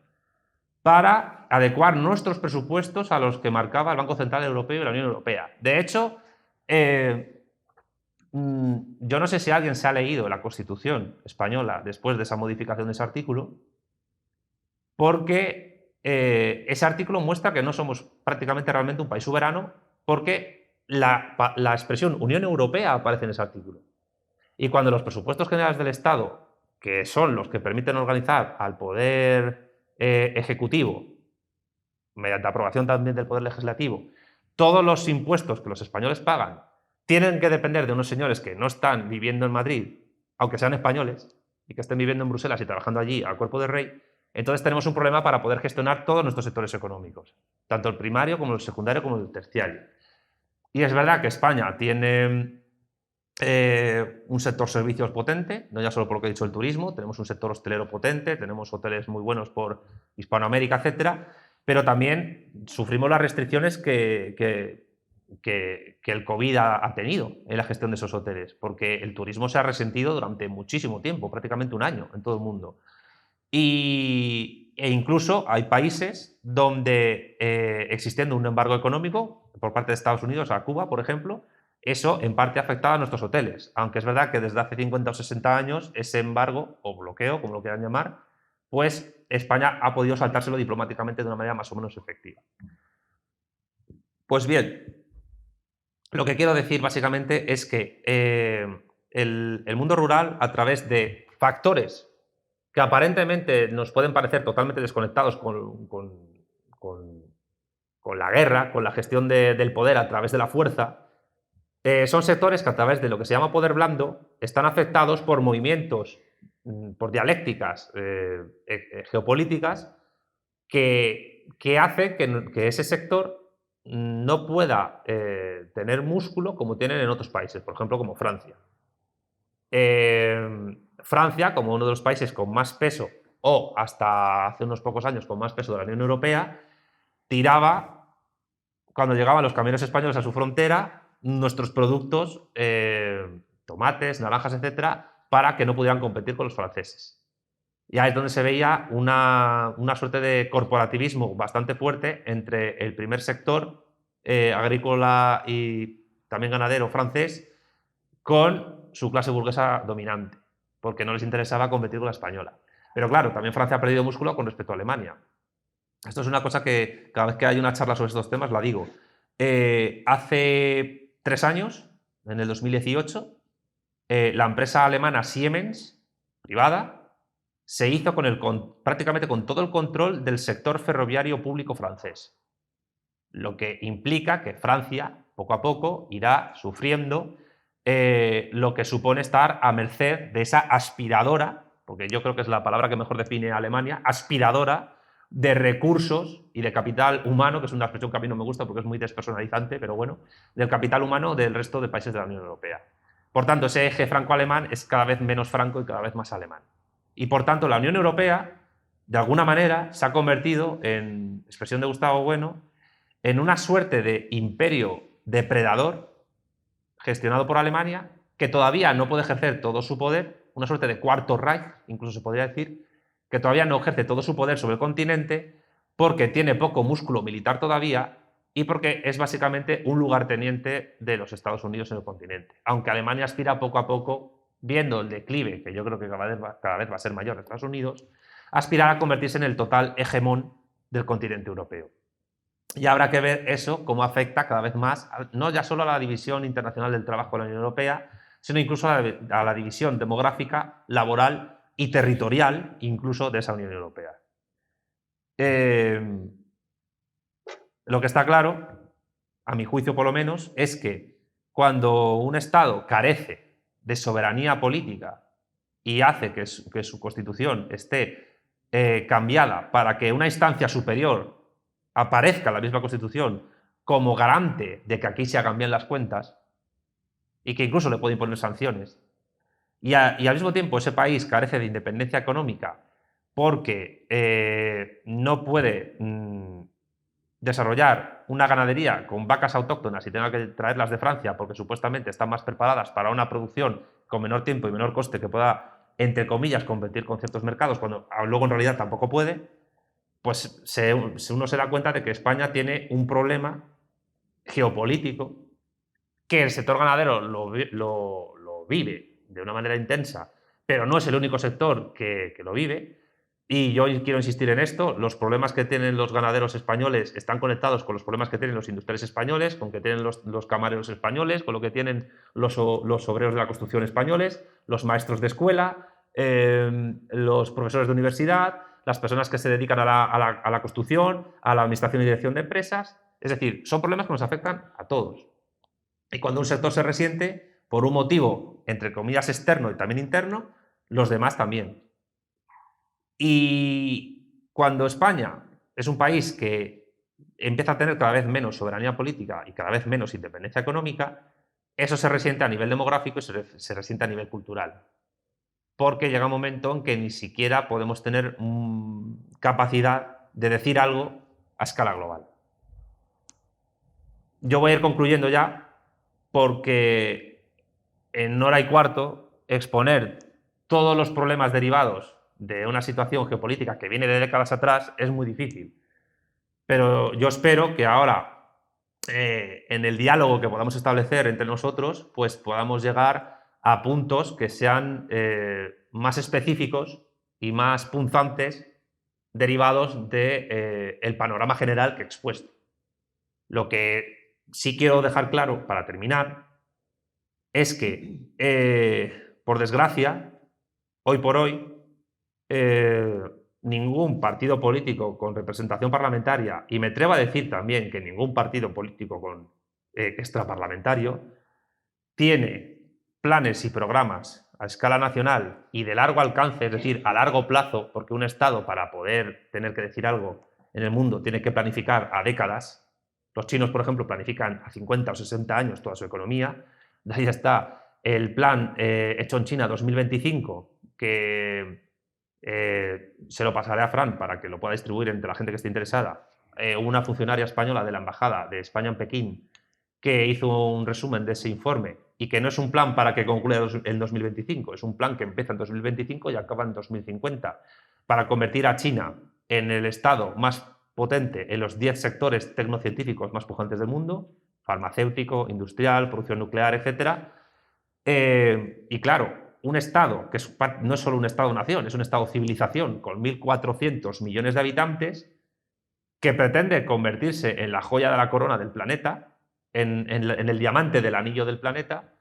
para adecuar nuestros presupuestos a los que marcaba el Banco Central Europeo y la Unión Europea. De hecho, yo no sé si alguien se ha leído la Constitución española después de esa modificación de ese artículo, porque ese artículo muestra que no somos prácticamente realmente un país soberano, porque la expresión Unión Europea aparece en ese artículo. Y cuando los presupuestos generales del Estado, que son los que permiten organizar al poder ejecutivo, mediante aprobación también del poder legislativo, todos los impuestos que los españoles pagan tienen que depender de unos señores que no están viviendo en Madrid, aunque sean españoles, y que estén viviendo en Bruselas y trabajando allí al cuerpo de rey, entonces tenemos un problema para poder gestionar todos nuestros sectores económicos, tanto el primario como el secundario como el terciario. Y es verdad que España tiene Un sector servicios potente, no ya solo por lo que he dicho el turismo, tenemos un sector hostelero potente, tenemos hoteles muy buenos por Hispanoamérica, etcétera, pero también sufrimos las restricciones que el COVID ha tenido en la gestión de esos hoteles, porque el turismo se ha resentido durante muchísimo tiempo, prácticamente un año en todo el mundo. E incluso hay países donde, existiendo un embargo económico por parte de Estados Unidos a Cuba, por ejemplo, eso en parte ha afectado a nuestros hoteles. Aunque es verdad que desde hace 50 o 60 años ese embargo, o bloqueo, como lo quieran llamar, pues España ha podido saltárselo diplomáticamente de una manera más o menos efectiva. Pues bien, lo que quiero decir básicamente es que el mundo rural, a través de factores que aparentemente nos pueden parecer totalmente desconectados con la guerra, con la gestión del poder a través de la fuerza, son sectores que a través de lo que se llama poder blando están afectados por movimientos, por dialécticas geopolíticas que hace que ese sector no pueda tener músculo como tienen en otros países, por ejemplo, como Francia. Francia, como uno de los países con más peso, o hasta hace unos pocos años con más peso de la Unión Europea, tiraba, cuando llegaban los camiones españoles a su frontera, nuestros productos, tomates, naranjas, etcétera, para que no pudieran competir con los franceses. Y ahí es donde se veía una suerte de corporativismo bastante fuerte entre el primer sector agrícola y también ganadero francés con su clase burguesa dominante, porque no les interesaba competir con la española. Pero claro, también Francia ha perdido músculo con respecto a Alemania. Esto es una cosa que cada vez que hay una charla sobre estos temas la digo. Hace 3 años, en el 2018, la empresa alemana Siemens, privada, se hizo prácticamente con todo el control del sector ferroviario público francés. Lo que implica que Francia, poco a poco, irá sufriendo lo que supone estar a merced de esa aspiradora, porque yo creo que es la palabra que mejor define a Alemania, aspiradora de recursos y de capital humano, que es una expresión que a mí no me gusta porque es muy despersonalizante, pero bueno, del capital humano del resto de países de la Unión Europea. Por tanto, ese eje franco-alemán es cada vez menos franco y cada vez más alemán. Y por tanto, la Unión Europea, de alguna manera, se ha convertido, en expresión de Gustavo Bueno, en una suerte de imperio depredador gestionado por Alemania, que todavía no puede ejercer todo su poder, una suerte de cuarto Reich, incluso se podría decir, que todavía no ejerce todo su poder sobre el continente porque tiene poco músculo militar todavía y porque es básicamente un lugarteniente de los Estados Unidos en el continente. Aunque Alemania aspira poco a poco, viendo el declive, que yo creo que cada vez va a ser mayor en Estados Unidos, aspirar a convertirse en el total hegemón del continente europeo. Y habrá que ver eso, cómo afecta cada vez más, no ya solo a la división internacional del trabajo de la Unión Europea, sino incluso a la división demográfica, laboral y territorial, incluso de esa Unión Europea. Lo que está claro, a mi juicio por lo menos, es que cuando un Estado carece de soberanía política y hace que su constitución esté cambiada para que una instancia superior aparezca en la misma constitución como garante de que aquí se hagan bien las cuentas y que incluso le puede imponer sanciones, y al mismo tiempo ese país carece de independencia económica porque no puede desarrollar una ganadería con vacas autóctonas y tenga que traerlas de Francia porque supuestamente están más preparadas para una producción con menor tiempo y menor coste que pueda, entre comillas, competir con ciertos mercados, cuando luego en realidad tampoco puede, pues uno se da cuenta de que España tiene un problema geopolítico que el sector ganadero lo vive de una manera intensa, pero no es el único sector que lo vive. Y yo quiero insistir en esto, los problemas que tienen los ganaderos españoles están conectados con los problemas que tienen los industriales españoles, con que tienen los camareros españoles, con lo que tienen los obreros de la construcción españoles, los maestros de escuela, los profesores de universidad, las personas que se dedican a la construcción, a la administración y dirección de empresas. Es decir, son problemas que nos afectan a todos. Y cuando un sector se resiente, por un motivo, entre comillas, externo y también interno, los demás también. Y cuando España es un país que empieza a tener cada vez menos soberanía política y cada vez menos independencia económica, Eso se resiente a nivel demográfico y se resiente a nivel cultural. Porque llega un momento en que ni siquiera podemos tener capacidad de decir algo a escala global. Yo voy a ir concluyendo ya, porque en hora y cuarto exponer todos los problemas derivados de una situación geopolítica que viene de décadas atrás es muy difícil. Pero yo espero que ahora, en el diálogo que podamos establecer entre nosotros, pues podamos llegar a puntos que sean más específicos y más punzantes derivados del panorama general que he expuesto. Lo que sí quiero dejar claro, para terminar, es que, por desgracia, hoy por hoy, ningún partido político con representación parlamentaria, y me atrevo a decir también que ningún partido político con extraparlamentario, tiene planes y programas a escala nacional y de largo alcance, es decir, a largo plazo, porque un Estado, para poder tener que decir algo en el mundo, tiene que planificar a décadas. Los chinos, por ejemplo, planifican a 50 o 60 años toda su economía. De ahí está el plan hecho en China 2025, que se lo pasaré a Fran para que lo pueda distribuir entre la gente que esté interesada. Una funcionaria española de la Embajada de España en Pekín que hizo un resumen de ese informe y que no es un plan para que concluya en 2025, es un plan que empieza en 2025 y acaba en 2050, para convertir a China en el estado más potente en los 10 sectores tecnocientíficos más pujantes del mundo, farmacéutico, industrial, producción nuclear, etc. Y claro, un Estado que no es solo un Estado-nación, es un Estado-civilización con 1.400 millones de habitantes, que pretende convertirse en la joya de la corona del planeta, en el diamante del anillo del planeta.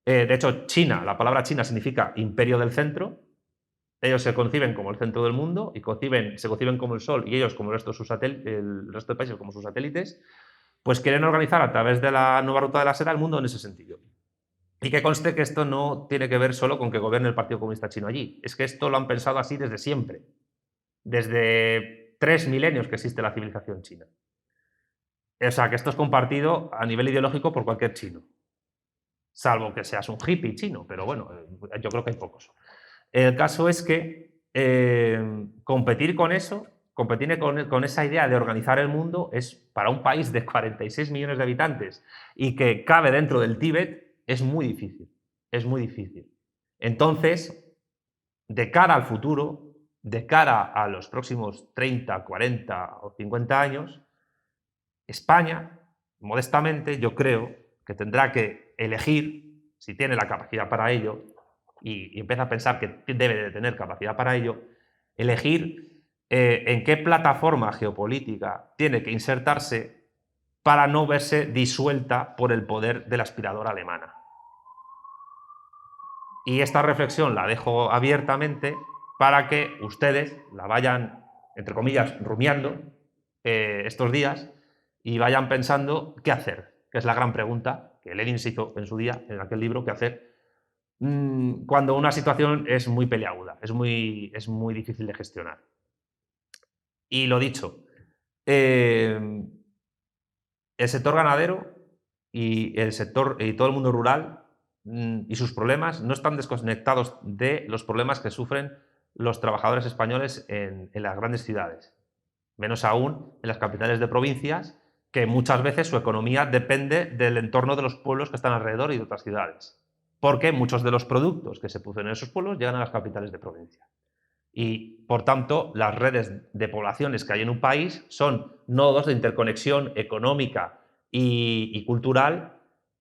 De hecho, China, la palabra China significa imperio del centro. Ellos se conciben como el centro del mundo y se conciben como el Sol, y ellos como el resto de países como sus satélites. Pues quieren organizar a través de la nueva ruta de la seda el mundo en ese sentido. Y que conste que esto no tiene que ver solo con que gobierne el Partido Comunista Chino allí. Es que esto lo han pensado así desde siempre. Desde 3 milenios que existe la civilización china. O sea, que esto es compartido a nivel ideológico por cualquier chino. Salvo que seas un hippie chino, pero bueno, yo creo que hay pocos. El caso es que competir con eso, competir con esa idea de organizar el mundo, es para un país de 46 millones de habitantes y que cabe dentro del Tíbet, es muy difícil. Es muy difícil. Entonces, de cara al futuro, de cara a los próximos 30, 40 o 50 años, España, modestamente, yo creo que tendrá que elegir, si tiene la capacidad para ello, y empieza a pensar que debe de tener capacidad para ello, elegir en qué plataforma geopolítica tiene que insertarse para no verse disuelta por el poder de la aspiradora alemana. Y esta reflexión la dejo abiertamente para que ustedes la vayan, entre comillas, rumiando estos días y vayan pensando qué hacer, que es la gran pregunta que Lenin se hizo en su día, en aquel libro, qué hacer cuando una situación es muy peliaguda, es muy difícil de gestionar. Y lo dicho, el sector ganadero y todo el mundo rural y sus problemas no están desconectados de los problemas que sufren los trabajadores españoles en las grandes ciudades, menos aún en las capitales de provincias, que muchas veces su economía depende del entorno de los pueblos que están alrededor y de otras ciudades, porque muchos de los productos que se producen en esos pueblos llegan a las capitales de provincia. Y, por tanto, las redes de poblaciones que hay en un país son nodos de interconexión económica y cultural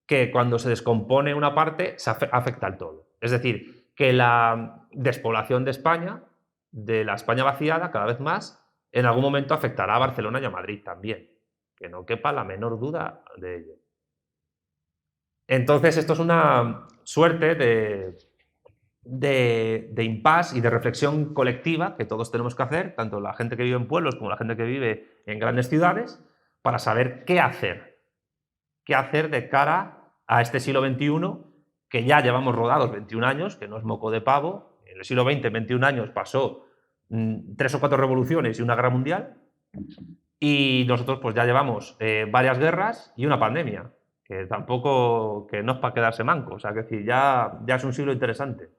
que, cuando se descompone una parte, se afecta al todo. Es decir, que la despoblación de España, de la España vaciada cada vez más, en algún momento afectará a Barcelona y a Madrid también. Que no quepa la menor duda de ello. Entonces, esto es una suerte de impasse y de reflexión colectiva que todos tenemos que hacer, tanto la gente que vive en pueblos como la gente que vive en grandes ciudades, para saber qué hacer. Qué hacer de cara a este siglo XXI, que ya llevamos rodados 21 años, que no es moco de pavo. En el siglo XX, 21 años, pasó 3 o 4 revoluciones y una guerra mundial. Y nosotros pues ya llevamos varias guerras y una pandemia, que tampoco que no es para quedarse manco, o sea, que decir, ya es un siglo interesante.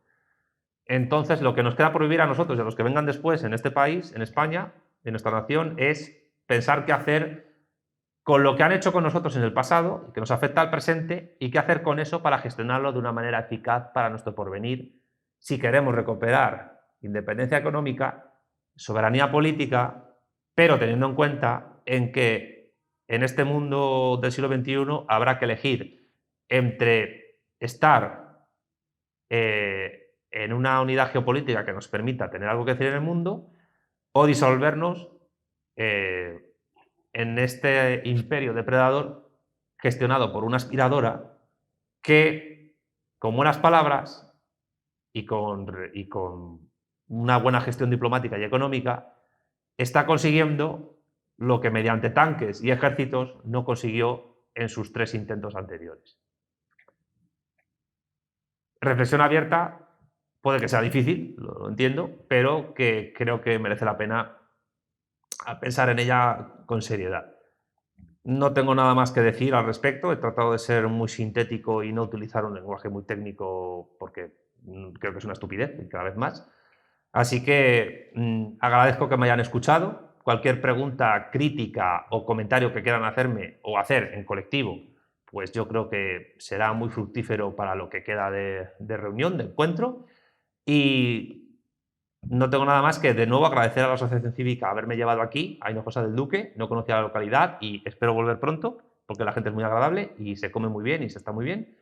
Entonces, lo que nos queda por vivir a nosotros y a los que vengan después en este país, en España, en nuestra nación, es pensar qué hacer con lo que han hecho con nosotros en el pasado, que nos afecta al presente, y qué hacer con eso para gestionarlo de una manera eficaz para nuestro porvenir, si queremos recuperar independencia económica, soberanía política, pero teniendo en cuenta en que en este mundo del siglo XXI habrá que elegir entre estar en una unidad geopolítica que nos permita tener algo que decir en el mundo o disolvernos en este imperio depredador gestionado por una aspiradora que, con buenas palabras y con una buena gestión diplomática y económica, está consiguiendo lo que mediante tanques y ejércitos no consiguió en sus 3 intentos anteriores. Reflexión abierta, puede que sea difícil, lo entiendo, pero que creo que merece la pena pensar en ella con seriedad. No tengo nada más que decir al respecto, he tratado de ser muy sintético y no utilizar un lenguaje muy técnico porque creo que es una estupidez cada vez más. Así que agradezco que me hayan escuchado. Cualquier pregunta, crítica o comentario que quieran hacerme o hacer en colectivo, pues yo creo que será muy fructífero para lo que queda de reunión, de encuentro. Y no tengo nada más que de nuevo agradecer a la Asociación Cívica haberme llevado aquí, a Hinojosa del Duque, no conocía la localidad y espero volver pronto, porque la gente es muy agradable y se come muy bien y se está muy bien.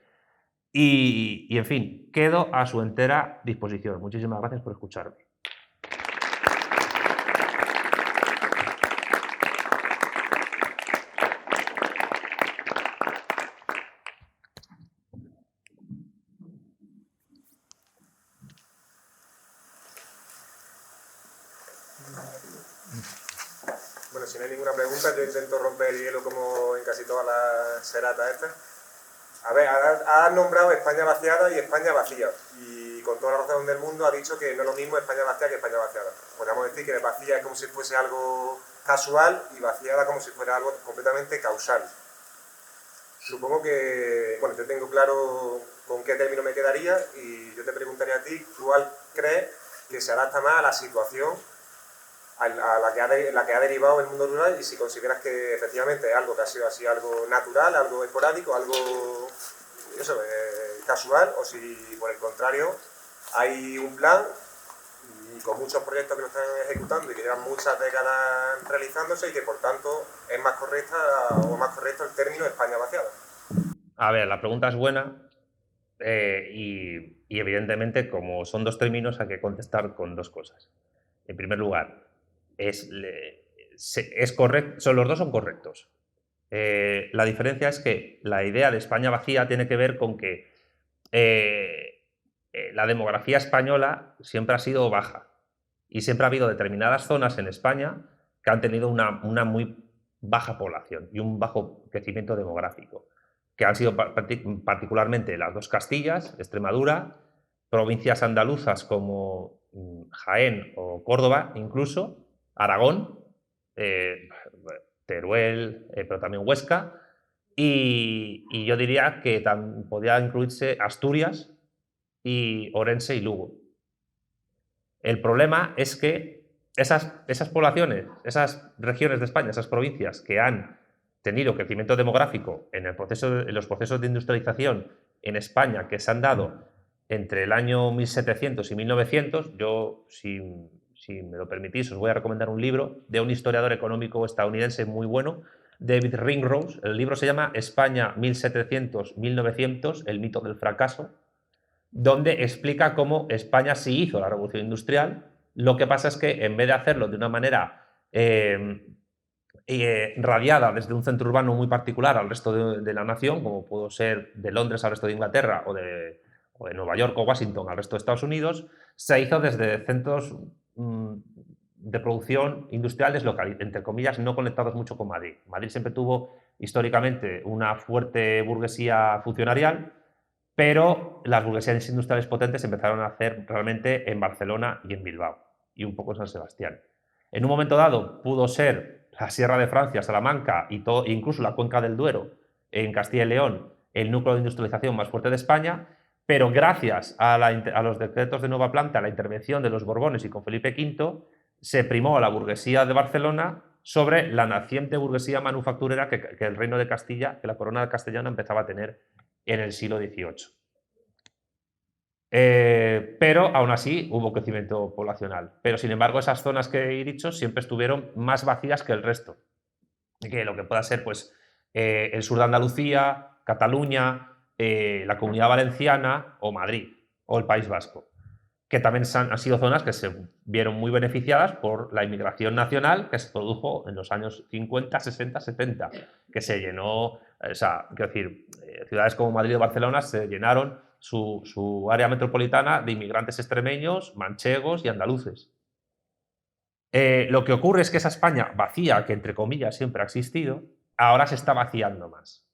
Y en fin, quedo a su entera disposición. Muchísimas gracias por escucharme. Bueno, si no hay ninguna pregunta, yo intento romper el hielo como en casi todas las seratas estas. A ver, ha nombrado España vaciada y España vacía. Y con toda la razón del mundo ha dicho que no es lo mismo España vacía que España vaciada. Podríamos decir que vacía es como si fuese algo casual y vaciada como si fuera algo completamente causal. Supongo que, bueno, yo tengo claro con qué término me quedaría y yo te preguntaría a ti, ¿cuál crees que se adapta más a la situación a la que ha derivado el mundo rural y si consideras que efectivamente es algo que ha sido así, algo natural, algo esporádico, algo casual, o si por el contrario hay un plan y con muchos proyectos que lo están ejecutando y que llevan muchas décadas realizándose y que por tanto es más correcta o más correcto el término España vaciada. A ver, la pregunta es buena y evidentemente como son 2 términos hay que contestar con 2 cosas. En primer lugar, es correcto, los 2 son correctos. La diferencia es que la idea de España vacía tiene que ver con que la demografía española siempre ha sido baja y siempre ha habido determinadas zonas en España que han tenido una muy baja población y un bajo crecimiento demográfico, que han sido particularmente las 2 Castillas, Extremadura, provincias andaluzas como Jaén o Córdoba, incluso Aragón, Teruel, pero también Huesca, y yo diría que podría incluirse Asturias y Orense y Lugo. El problema es que esas poblaciones, esas regiones de España, esas provincias que han tenido crecimiento demográfico en los procesos de industrialización en España que se han dado entre el año 1700 y 1900, yo, si me lo permitís, os voy a recomendar un libro de un historiador económico estadounidense muy bueno, David Ringrose. El libro se llama España 1700-1900, el mito del fracaso, donde explica cómo España sí hizo la revolución industrial. Lo que pasa es que en vez de hacerlo de una manera radiada desde un centro urbano muy particular al resto de la nación, como pudo ser de Londres al resto de Inglaterra o de Nueva York o Washington al resto de Estados Unidos, se hizo desde centros de producción industriales locales, entre comillas, no conectados mucho con Madrid. Madrid siempre tuvo históricamente una fuerte burguesía funcionarial, pero las burguesías industriales potentes empezaron a hacer realmente en Barcelona y en Bilbao, y un poco en San Sebastián. En un momento dado pudo ser la Sierra de Francia, Salamanca, incluso la Cuenca del Duero, en Castilla y León el núcleo de industrialización más fuerte de España, pero gracias a los decretos de nueva planta, a la intervención de los Borbones y con Felipe V, se primó a la burguesía de Barcelona sobre la naciente burguesía manufacturera que el reino de Castilla, que la corona castellana empezaba a tener en el siglo XVIII. Pero aún así hubo crecimiento poblacional. Pero sin embargo esas zonas que he dicho siempre estuvieron más vacías que el resto. Que lo que pueda ser pues, el sur de Andalucía, Cataluña, la Comunidad Valenciana o Madrid o el País Vasco, que también han sido zonas que se vieron muy beneficiadas por la inmigración nacional que se produjo en los años 50, 60, 70, que se llenó, o sea, quiero decir, ciudades como Madrid o Barcelona se llenaron su área metropolitana de inmigrantes extremeños, manchegos y andaluces. Lo que ocurre es que esa España vacía, que entre comillas siempre ha existido, ahora se está vaciando más.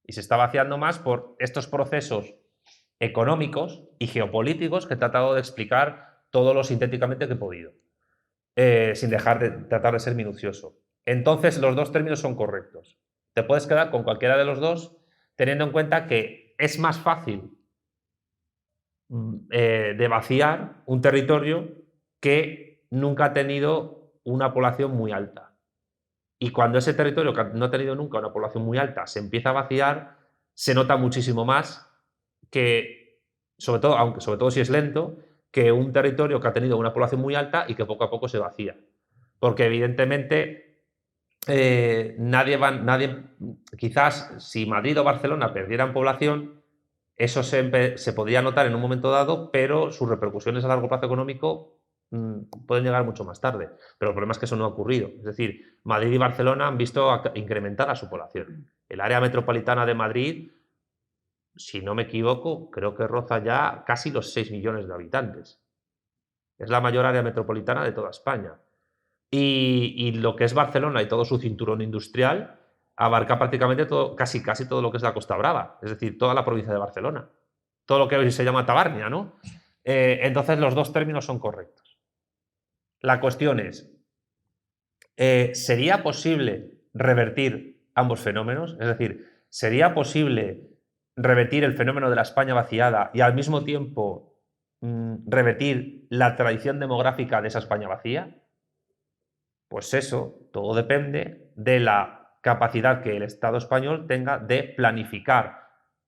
Y se está vaciando más por estos procesos económicos y geopolíticos que he tratado de explicar todo lo sintéticamente que he podido, sin dejar de tratar de ser minucioso. Entonces, los dos términos son correctos. Te puedes quedar con cualquiera de los dos, teniendo en cuenta que es más fácil de vaciar un territorio que nunca ha tenido una población muy alta. Y cuando ese territorio que no ha tenido nunca una población muy alta se empieza a vaciar, se nota muchísimo más que, sobre todo si es lento, que un territorio que ha tenido una población muy alta y que poco a poco se vacía. Porque evidentemente quizás si Madrid o Barcelona perdieran población, eso se podría notar en un momento dado, pero sus repercusiones a largo plazo económico pueden llegar mucho más tarde. Pero el problema es que eso no ha ocurrido. Es decir, Madrid y Barcelona han visto incrementar a su población. El área metropolitana de Madrid, si no me equivoco, creo que roza ya casi los 6 millones de habitantes. Es la mayor área metropolitana de toda España. Y lo que es Barcelona y todo su cinturón industrial abarca prácticamente casi todo lo que es la Costa Brava, es decir, toda la provincia de Barcelona, todo lo que hoy se llama Tabarnia, ¿no? Entonces los dos términos son correctos. La cuestión es, ¿sería posible revertir ambos fenómenos? Es decir, ¿sería posible revertir el fenómeno de la España vaciada y al mismo tiempo revertir la tradición demográfica de esa España vacía? Pues eso, todo depende de la capacidad que el Estado español tenga de planificar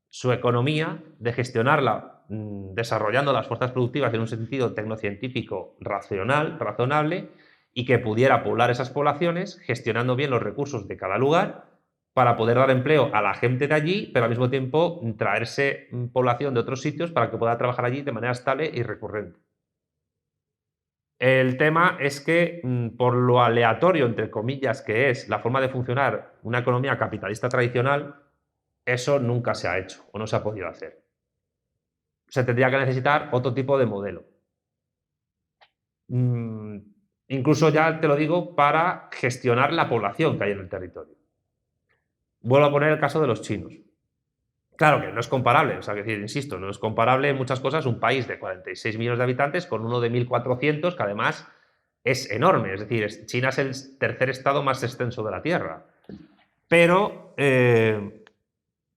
su economía, de gestionarla desarrollando las fuerzas productivas en un sentido tecnocientífico razonable, y que pudiera poblar esas poblaciones gestionando bien los recursos de cada lugar para poder dar empleo a la gente de allí, pero al mismo tiempo traerse población de otros sitios para que pueda trabajar allí de manera estable y recurrente. El tema es que, por lo aleatorio, entre comillas, que es la forma de funcionar una economía capitalista tradicional, eso nunca se ha hecho o no se ha podido hacer. Se tendría que necesitar otro tipo de modelo. Incluso ya te lo digo, para gestionar la población que hay en el territorio. Vuelvo a poner el caso de los chinos. Claro que no es comparable, o sea, que decir, insisto, no es comparable en muchas cosas un país de 46 millones de habitantes con uno de 1.400 que además es enorme, es decir, China es el tercer estado más extenso de la Tierra. Pero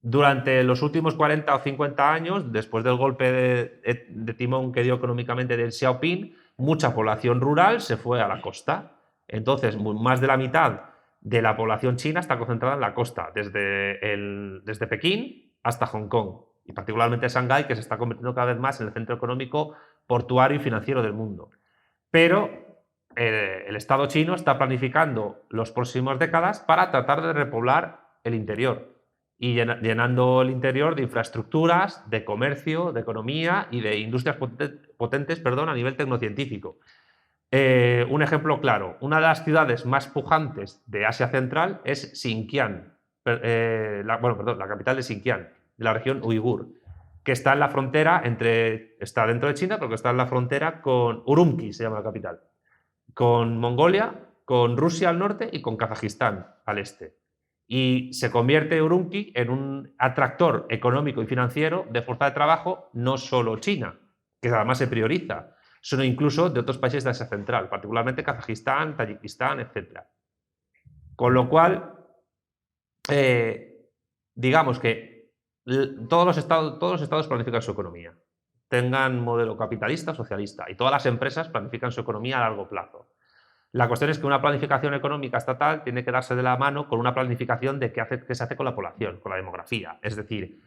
durante los últimos 40 o 50 años, después del golpe de timón que dio económicamente Deng Xiaoping, mucha población rural se fue a la costa. Entonces, más de la mitad de la población china está concentrada en la costa, desde Pekín hasta Hong Kong, y particularmente Shanghái, que se está convirtiendo cada vez más en el centro económico, portuario y financiero del mundo. Pero el Estado chino está planificando las próximas décadas para tratar de repoblar el interior y llenando el interior de infraestructuras, de comercio, de economía y de industrias potentes a nivel tecnocientífico. Un ejemplo claro, una de las ciudades más pujantes de Asia Central es Xinjiang, la capital de Xinjiang, de la región uigur, que está en la frontera está dentro de China, pero que está en la frontera con Urumqi, se llama la capital, con Mongolia, con Rusia al norte y con Kazajistán al este. Y se convierte Urumqi en un atractor económico y financiero de fuerza de trabajo, no solo China, que además se prioriza, sino incluso de otros países de Asia Central, particularmente Kazajistán, Tayikistán, etc. Con lo cual, digamos que todos los estados planifican su economía, tengan modelo capitalista o socialista, y todas las empresas planifican su economía a largo plazo. La cuestión es que una planificación económica estatal tiene que darse de la mano con una planificación de qué se hace con la población, con la demografía, es decir,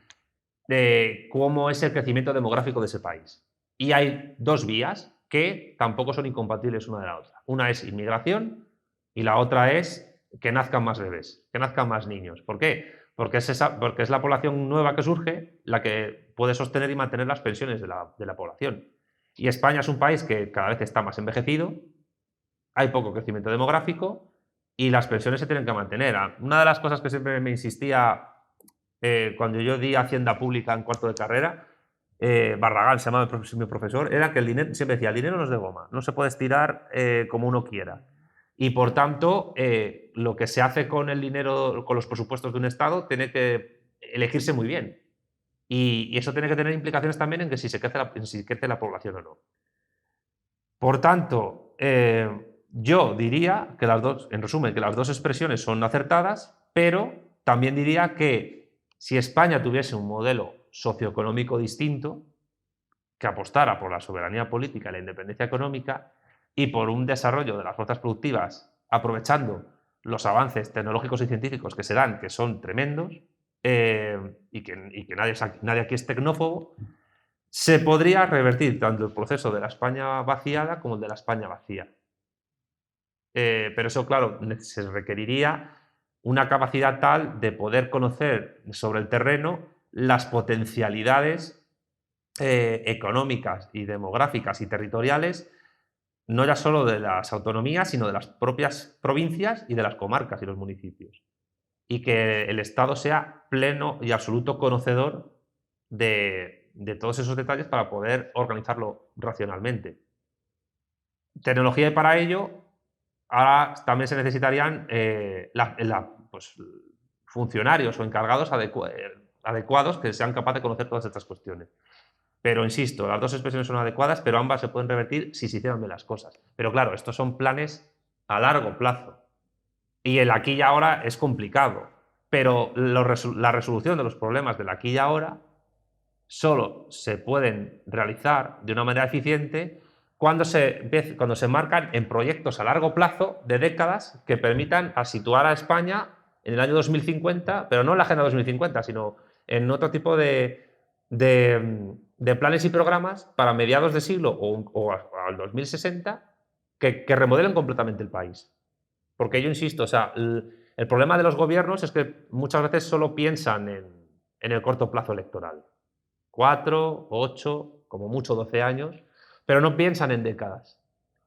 de cómo es el crecimiento demográfico de ese país. Y hay dos vías que tampoco son incompatibles una de la otra. Una es inmigración y la otra es que nazcan más bebés, que nazcan más niños. ¿Por qué? Porque es la población nueva que surge la que puede sostener y mantener las pensiones de la población. Y España es un país que cada vez está más envejecido, hay poco crecimiento demográfico y las pensiones se tienen que mantener. Una de las cosas que siempre me insistía cuando yo di Hacienda Pública en cuarto de carrera, Barragán se llamaba mi profesor, era que el dinero, siempre decía, el dinero no es de goma, no se puede estirar como uno quiera. Y por tanto, lo que se hace con el dinero, con los presupuestos de un Estado, tiene que elegirse muy bien. Y eso tiene que tener implicaciones también en que si crece la población o no. Por tanto, yo diría que en resumen, que las dos expresiones son acertadas, pero también diría que si España tuviese un modelo socioeconómico distinto, que apostara por la soberanía política y la independencia económica y por un desarrollo de las fuerzas productivas, aprovechando los avances tecnológicos y científicos que se dan, que son tremendos, y que nadie aquí es tecnófobo, se podría revertir tanto el proceso de la España vaciada como el de la España vacía. Pero eso, claro, se requeriría una capacidad tal de poder conocer sobre el terreno las potencialidades económicas y demográficas y territoriales, no ya solo de las autonomías, sino de las propias provincias y de las comarcas y los municipios. Y que el Estado sea pleno y absoluto conocedor de todos esos detalles para poder organizarlo racionalmente. Tecnología y para ello, ahora también se necesitarían pues, funcionarios o encargados adecuados que sean capaces de conocer todas estas cuestiones. Pero insisto, las dos expresiones son adecuadas, pero ambas se pueden revertir si se hicieran bien las cosas. Pero claro, estos son planes a largo plazo. Y el aquí y ahora es complicado. Pero la resolución de los problemas del aquí y ahora solo se pueden realizar de una manera eficiente cuando se marcan en proyectos a largo plazo de décadas que permitan situar a España en el año 2050, pero no en la Agenda 2050, sino en otro tipo de planes y programas para mediados de siglo o al 2060 que remodelen completamente el país. Porque yo insisto, o sea, el problema de los gobiernos es que muchas veces solo piensan en el corto plazo electoral. 4, 8, como mucho 12 años, pero no piensan en décadas.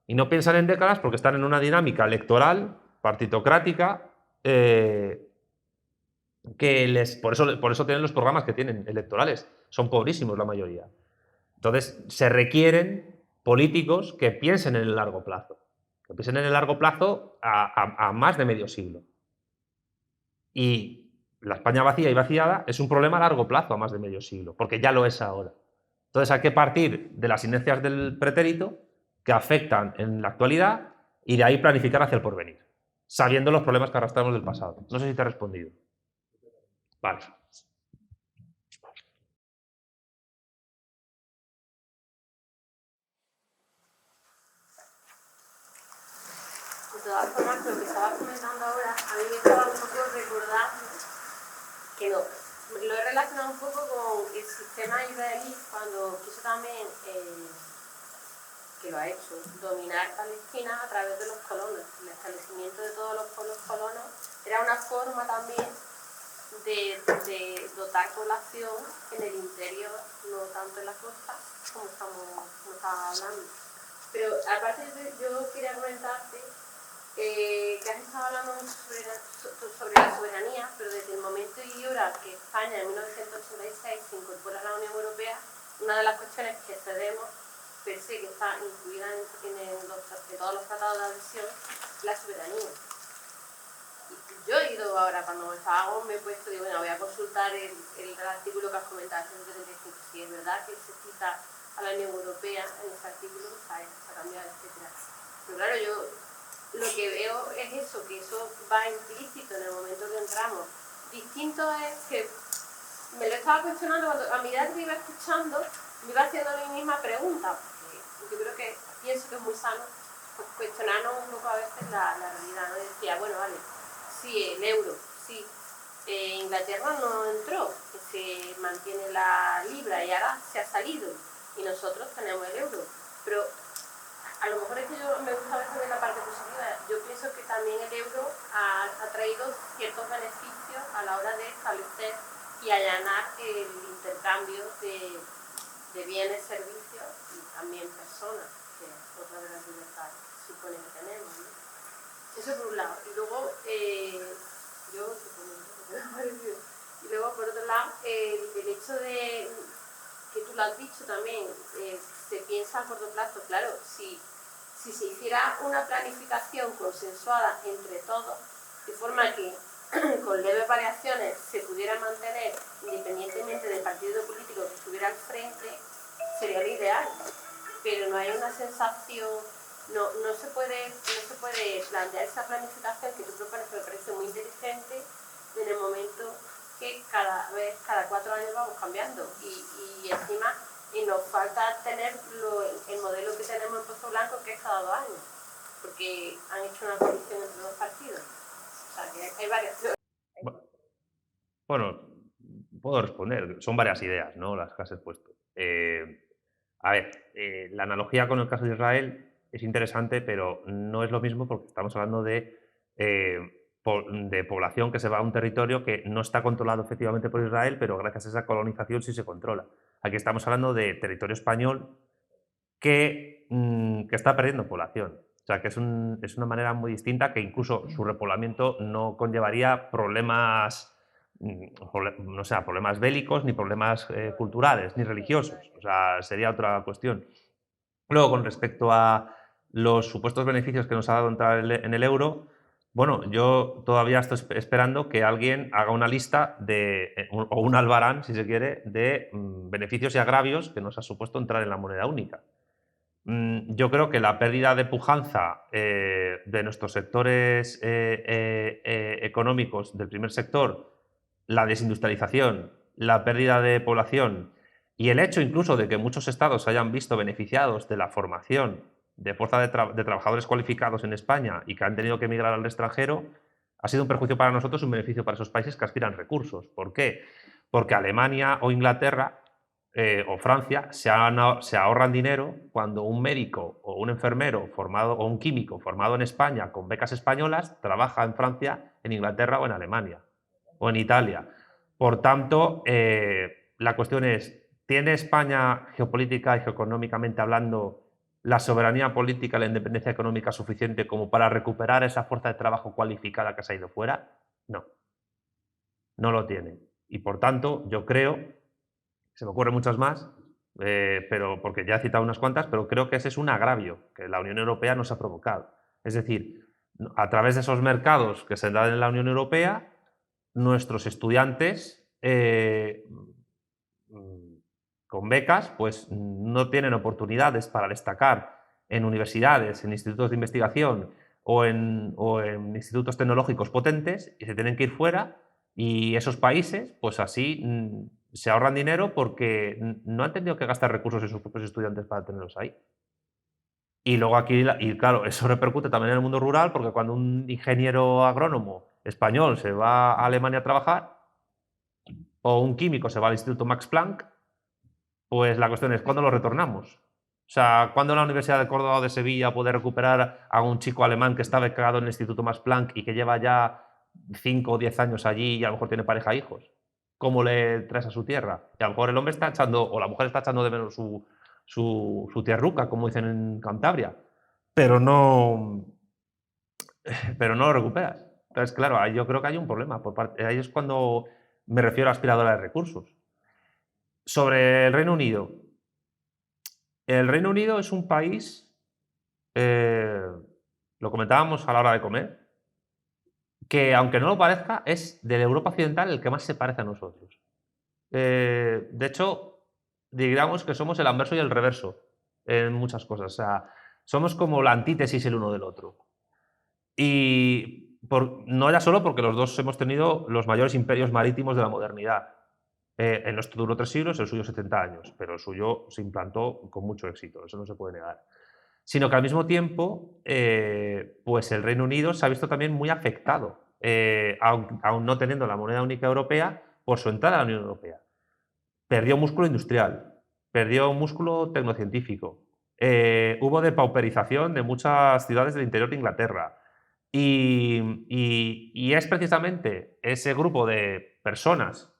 Y no piensan en décadas porque están en una dinámica electoral, partitocrática, por eso tienen los programas que tienen electorales. Son pobrísimos la mayoría. Entonces, se requieren políticos que piensen en el largo plazo. Que piensen en el largo plazo a más de medio siglo. Y la España vacía y vaciada es un problema a largo plazo, a más de medio siglo, porque ya lo es ahora. Entonces hay que partir de las inercias del pretérito que afectan en la actualidad y de ahí planificar hacia el porvenir, sabiendo los problemas que arrastramos del pasado. No sé si te he respondido. Vale. De todas formas, lo que estabas comentando ahora, a mí me estaba un poco recordando que no, lo he relacionado un poco con el sistema israelí cuando quiso también, que lo ha hecho, dominar Palestina a través de los colonos. El establecimiento de todos los pueblos colonos era una forma también de dotar población en el interior, no tanto en la costa como estaba hablando. Pero aparte yo quería comentarte que has estado hablando sobre la soberanía, pero desde el momento y hora que España en 1986 se incorpora a la Unión Europea, una de las cuestiones que cedemos, per se, que está incluida en todos los tratados de adhesión, es la soberanía. Y yo he ido ahora, cuando me he puesto, digo, bueno, voy a consultar el artículo que has comentado, 175, si es verdad que se cita a la Unión Europea en ese artículo, está cambiado, etc. Pero claro, yo lo que veo es eso, que eso va implícito en el momento que entramos distinto es que me lo estaba cuestionando cuando a medida que me iba escuchando, me iba haciendo la misma pregunta, porque yo creo que pienso que es muy sano pues, cuestionarnos un poco a veces la realidad, ¿no? Y decía, bueno, vale, sí, el euro, sí, Inglaterra no entró, se mantiene la libra y ahora se ha salido y nosotros tenemos el euro, pero a lo mejor es que yo me gusta a veces ver la parte positiva. Yo pienso que también el euro ha traído ciertos beneficios a la hora de establecer y allanar el intercambio de bienes, servicios y también personas, que es otra de las libertades que supone que tenemos, ¿no? Eso por un lado. Y luego, y luego por otro lado, el hecho de que tú lo has dicho también, se piensa a corto plazo, claro, si se hiciera una planificación consensuada entre todos, de forma que con leves variaciones se pudiera mantener, independientemente del partido político que estuviera al frente, sería lo ideal, pero no hay una sensación, no se puede plantear esa planificación que tú propones, que me parece muy inteligente, en el momento que cada 4 años vamos cambiando y encima nos falta tener el modelo que tenemos en Pozo Blanco, que es cada 2 años, porque han hecho una coalición entre 2 partidos. O sea, que hay varias. Bueno, puedo responder. Son varias ideas, ¿no? Las que has expuesto. A ver, la analogía con el caso de Israel es interesante, pero no es lo mismo porque estamos hablando de población que se va a un territorio que no está controlado efectivamente por Israel, pero gracias a esa colonización sí se controla. Aquí estamos hablando de territorio español que está perdiendo población. O sea, que es una manera muy distinta, que incluso su repoblamiento no conllevaría problemas, no sé, problemas bélicos, ni problemas culturales, ni religiosos. O sea, sería otra cuestión. Luego, con respecto a los supuestos beneficios que nos ha dado entrar en el euro, bueno, yo todavía estoy esperando que alguien haga una lista o un albarán, si se quiere, de beneficios y agravios que nos ha supuesto entrar en la moneda única. Yo creo que la pérdida de pujanza de nuestros sectores económicos del primer sector, la desindustrialización, la pérdida de población y el hecho incluso de que muchos estados se hayan visto beneficiados de la formación de fuerza de trabajadores cualificados en España y que han tenido que emigrar al extranjero, ha sido un perjuicio para nosotros y un beneficio para esos países que aspiran recursos. ¿Por qué? Porque Alemania o Inglaterra o Francia se ahorran dinero cuando un médico o un enfermero formado o un químico formado en España con becas españolas trabaja en Francia, en Inglaterra o en Alemania o en Italia. Por tanto, la cuestión es, ¿tiene España geopolítica y geoeconómicamente hablando la soberanía política y la independencia económica suficiente como para recuperar esa fuerza de trabajo cualificada que se ha ido fuera? No, no lo tiene. Y por tanto, yo creo, se me ocurren muchas más, pero porque ya he citado unas cuantas, pero creo que ese es un agravio que la Unión Europea nos ha provocado. Es decir, a través de esos mercados que se dan en la Unión Europea, nuestros estudiantes con becas pues no tienen oportunidades para destacar en universidades, en institutos de investigación o en institutos tecnológicos potentes y se tienen que ir fuera, y esos países pues así se ahorran dinero porque no han tenido que gastar recursos en sus propios estudiantes para tenerlos ahí. Y luego aquí, y claro, eso repercute también en el mundo rural, porque cuando un ingeniero agrónomo español se va a Alemania a trabajar, o un químico se va al Instituto Max Planck, pues la cuestión es, ¿cuándo lo retornamos? O sea, ¿cuándo la Universidad de Córdoba o de Sevilla puede recuperar a un chico alemán que está becado en el Instituto Max Planck y que lleva ya 5 o 10 años allí y a lo mejor tiene pareja e hijos? ¿Cómo le traes a su tierra? Y a lo mejor el hombre está echando, o la mujer está echando de menos su tierruca, como dicen en Cantabria, pero no lo recuperas. Entonces, claro, ahí yo creo que hay un problema. Ahí es cuando me refiero a aspiradora de recursos. Sobre el Reino Unido. El Reino Unido es un país, lo comentábamos a la hora de comer, que aunque no lo parezca, es de la Europa occidental el que más se parece a nosotros. De hecho, digamos que somos el anverso y el reverso en muchas cosas. O sea, somos como la antítesis el uno del otro. Y no ya solo porque los dos hemos tenido los mayores imperios marítimos de la modernidad. El nuestro duró 3 siglos, el suyo 70 años, pero el suyo se implantó con mucho éxito, eso no se puede negar. Sino que al mismo tiempo, pues el Reino Unido se ha visto también muy afectado, aun no teniendo la moneda única europea, por su entrada a la Unión Europea. Perdió músculo industrial, perdió músculo tecnocientífico, hubo depauperización de muchas ciudades del interior de Inglaterra. Y es precisamente ese grupo de personas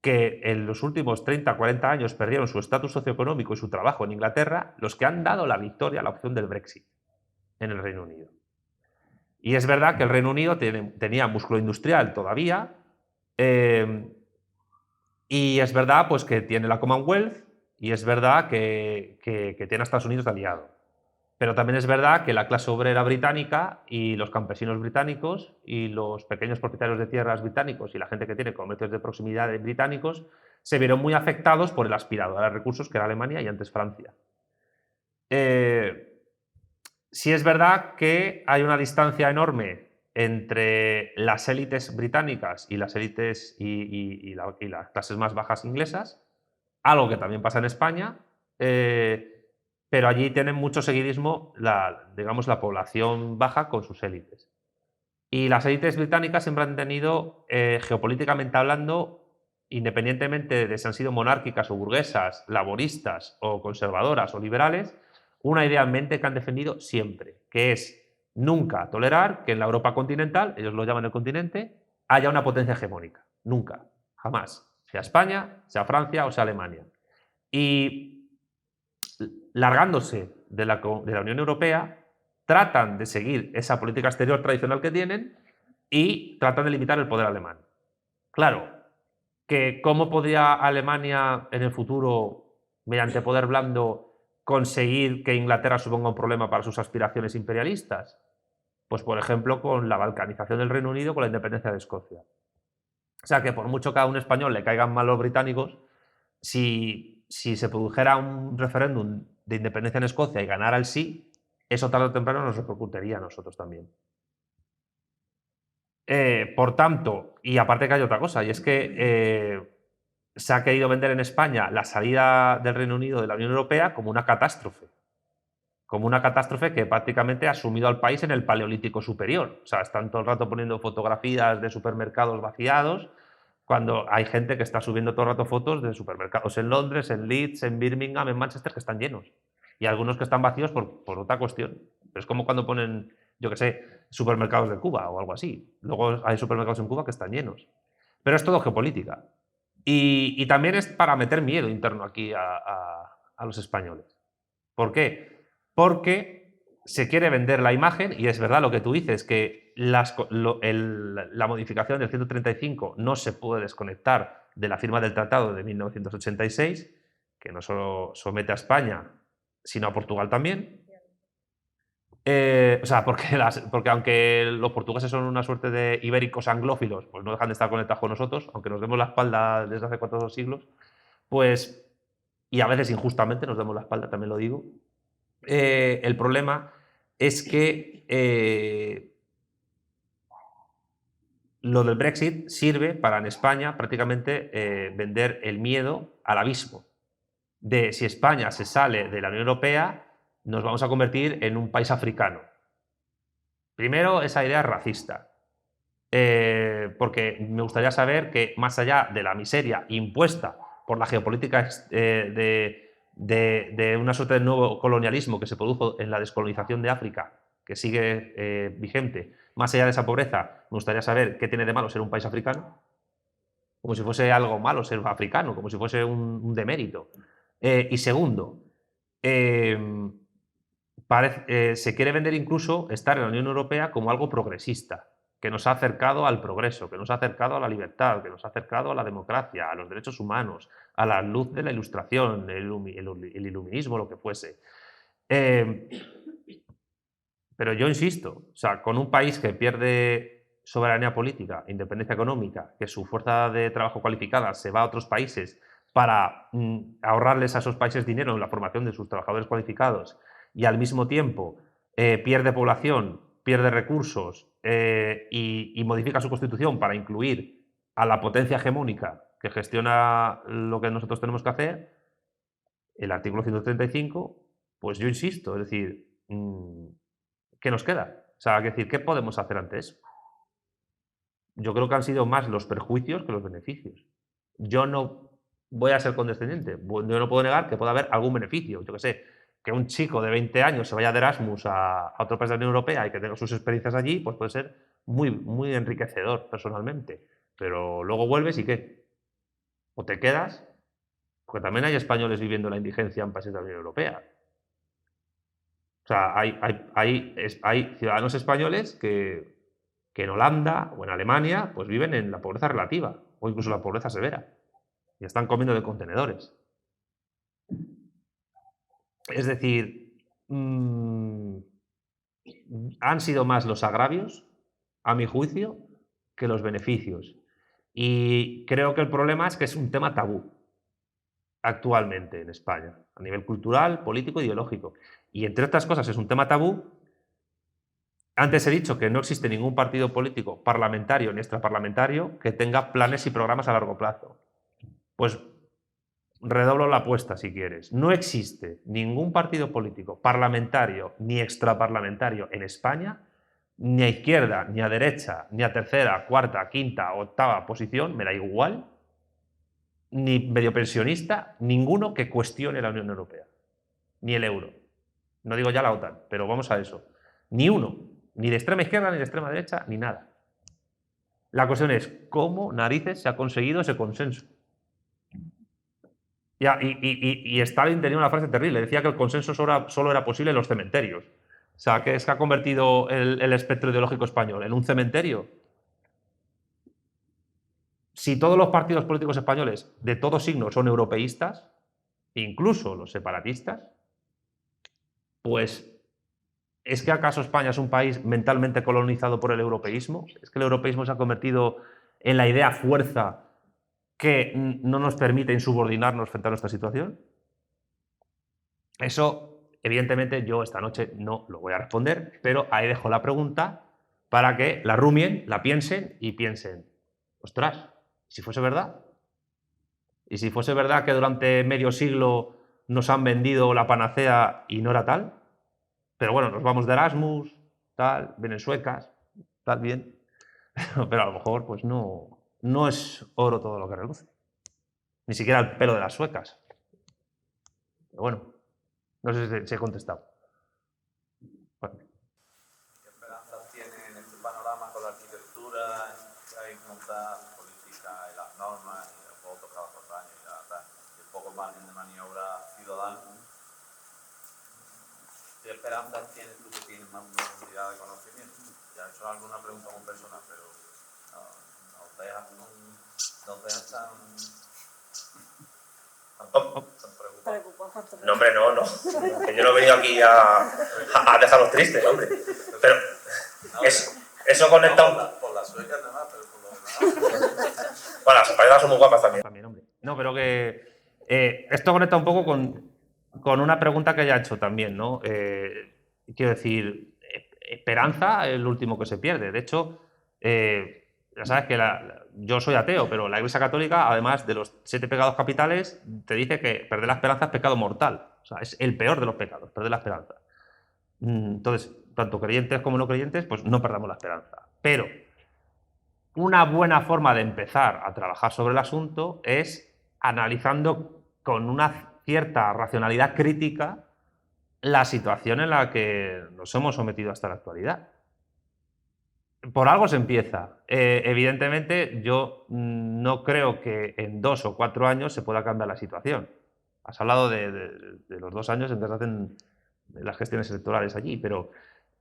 que en los últimos 30, 40 años perdieron su estatus socioeconómico y su trabajo en Inglaterra, los que han dado la victoria a la opción del Brexit en el Reino Unido. Y es verdad que el Reino Unido tenía músculo industrial todavía, y es verdad pues, que tiene la Commonwealth, y es verdad que tiene a Estados Unidos de aliado. Pero también es verdad que la clase obrera británica y los campesinos británicos y los pequeños propietarios de tierras británicos y la gente que tiene comercios de proximidad de británicos se vieron muy afectados por el aspirador a recursos que era Alemania y antes Francia. Sí es verdad que hay una distancia enorme entre las élites británicas y las élites y las clases más bajas inglesas, algo que también pasa en España, pero allí tienen mucho seguidismo digamos, la población baja con sus élites. Y las élites británicas siempre han tenido, geopolíticamente hablando, independientemente de si han sido monárquicas o burguesas, laboristas o conservadoras o liberales, una idea en mente que han defendido siempre, que es nunca tolerar que en la Europa continental, ellos lo llaman el continente, haya una potencia hegemónica. Nunca, jamás. Sea España, sea Francia o sea Alemania. Y largándose de la Unión Europea, tratan de seguir esa política exterior tradicional que tienen y tratan de limitar el poder alemán. Claro, que ¿cómo podría Alemania en el futuro, mediante poder blando, conseguir que Inglaterra suponga un problema para sus aspiraciones imperialistas? Pues, por ejemplo, con la balcanización del Reino Unido, con la independencia de Escocia. O sea, que por mucho que a un español le caigan mal los británicos, si se produjera un referéndum de independencia en Escocia y ganara el sí, eso tarde o temprano nos repercutiría a nosotros también. Por tanto, y aparte que hay otra cosa, y es que se ha querido vender en España la salida del Reino Unido de la Unión Europea como una catástrofe que prácticamente ha sumido al país en el Paleolítico superior. O sea, están todo el rato poniendo fotografías de supermercados vaciados, cuando hay gente que está subiendo todo el rato fotos de supermercados en Londres, en Leeds, en Birmingham, en Manchester, que están llenos. Y algunos que están vacíos por otra cuestión. Pero es como cuando ponen, yo qué sé, supermercados de Cuba o algo así. Luego hay supermercados en Cuba que están llenos. Pero es todo geopolítica. Y también es para meter miedo interno aquí a los españoles. ¿Por qué? Porque se quiere vender la imagen, y es verdad lo que tú dices, que la modificación del 135 no se puede desconectar de la firma del Tratado de 1986, que no solo somete a España, sino a Portugal también. O sea, porque aunque los portugueses son una suerte de ibéricos anglófilos, pues no dejan de estar conectados con nosotros, aunque nos demos la espalda desde hace 4 siglos, pues, y a veces injustamente nos demos la espalda, también lo digo. El problema es que lo del Brexit sirve para en España prácticamente vender el miedo al abismo de si España se sale de la Unión Europea, nos vamos a convertir en un país africano. Primero, esa idea es racista, porque me gustaría saber que más allá de la miseria impuesta por la geopolítica de una suerte de nuevo colonialismo que se produjo en la descolonización de África, que sigue vigente, más allá de esa pobreza, me gustaría saber qué tiene de malo ser un país africano, como si fuese algo malo ser africano, como si fuese un demérito. Y segundo, se quiere vender incluso estar en la Unión Europea como algo progresista, que nos ha acercado al progreso, que nos ha acercado a la libertad, que nos ha acercado a la democracia, a los derechos humanos, a la luz de la Ilustración, el iluminismo, lo que fuese. Pero yo insisto, o sea, con un país que pierde soberanía política, independencia económica, que su fuerza de trabajo cualificada se va a otros países para ahorrarles a esos países dinero en la formación de sus trabajadores cualificados y al mismo tiempo pierde población pierde recursos y modifica su constitución para incluir a la potencia hegemónica que gestiona lo que nosotros tenemos que hacer, el artículo 135, pues yo insisto, es decir, ¿qué nos queda? O sea, es decir, ¿qué podemos hacer ante eso? Yo creo que han sido más los perjuicios que los beneficios. Yo no voy a ser condescendiente, yo no puedo negar que pueda haber algún beneficio. Yo qué sé, que un chico de 20 años se vaya de Erasmus a otro país de la Unión Europea y que tenga sus experiencias allí, pues puede ser muy, muy enriquecedor personalmente. Pero luego vuelves y ¿qué? O te quedas, porque también hay españoles viviendo la indigencia en países de la Unión Europea. O sea, hay ciudadanos españoles que en Holanda o en Alemania pues viven en la pobreza relativa o incluso la pobreza severa y están comiendo de contenedores. Es decir, han sido más los agravios, a mi juicio, que los beneficios. Y creo que el problema es que es un tema tabú actualmente en España, a nivel cultural, político, ideológico. Y entre otras cosas es un tema tabú. Antes he dicho que no existe ningún partido político, parlamentario ni extraparlamentario, que tenga planes y programas a largo plazo. Pues redoblo la apuesta si quieres. No existe ningún partido político, parlamentario ni extraparlamentario en España, ni a izquierda, ni a derecha, ni a tercera, cuarta, quinta, octava posición, me da igual, ni medio pensionista, ninguno que cuestione la Unión Europea, ni el euro. No digo ya la OTAN, pero vamos a eso. Ni uno, ni de extrema izquierda, ni de extrema derecha, ni nada. La cuestión es cómo narices se ha conseguido ese consenso. Y Stalin tenía una frase terrible, decía que el consenso solo era posible en los cementerios. O sea, que es que ha convertido el espectro ideológico español en un cementerio. Si todos los partidos políticos españoles de todo signo son europeístas, incluso los separatistas, pues ¿es que acaso España es un país mentalmente colonizado por el europeísmo? ¿Es que el europeísmo se ha convertido en la idea fuerza que no nos permite insubordinarnos frente a nuestra situación? Eso, evidentemente, yo esta noche no lo voy a responder, pero ahí dejo la pregunta para que la rumien, la piensen y piensen, ostras, si fuese verdad. Y si fuese verdad que durante medio siglo nos han vendido la panacea y no era tal, pero bueno, nos vamos de Erasmus, tal, vienen suecas, tal, bien, pero a lo mejor pues no es oro todo lo que reluce. Ni siquiera el pelo de las suecas. Pero bueno, no sé si he contestado. Bueno. ¿Qué esperanzas tiene en este panorama con la arquitectura que hay que montar política y las normas y los votos cada 4 años y tal, y el poco margen de maniobra ciudadano? ¿Qué esperanzas tienes tú que tienes más profundidad de conocimiento? Ya he hecho alguna pregunta muy personal, pero nos dejas tan preocupados. No, hombre, no. Que yo no he venido aquí a dejarlos tristes, hombre. Pero eso conecta un... Por las suecas nada más, pero por lo demás... Bueno, las españolas son muy guapas también, hombre. No, pero que esto conecta un poco con una pregunta que ya he hecho también, ¿no? Quiero decir, esperanza es el último que se pierde. De hecho, ya sabes que yo soy ateo, pero la Iglesia Católica, además de los 7 pecados capitales, te dice que perder la esperanza es pecado mortal. O sea, es el peor de los pecados, perder la esperanza. Entonces, tanto creyentes como no creyentes, pues no perdamos la esperanza. Pero una buena forma de empezar a trabajar sobre el asunto es analizando con una cierta racionalidad crítica la situación en la que nos hemos sometido hasta la actualidad. Por algo se empieza. Evidentemente, yo no creo que en 2 o 4 años se pueda cambiar la situación. Has hablado de los 2 años en que se hacen las gestiones electorales allí, pero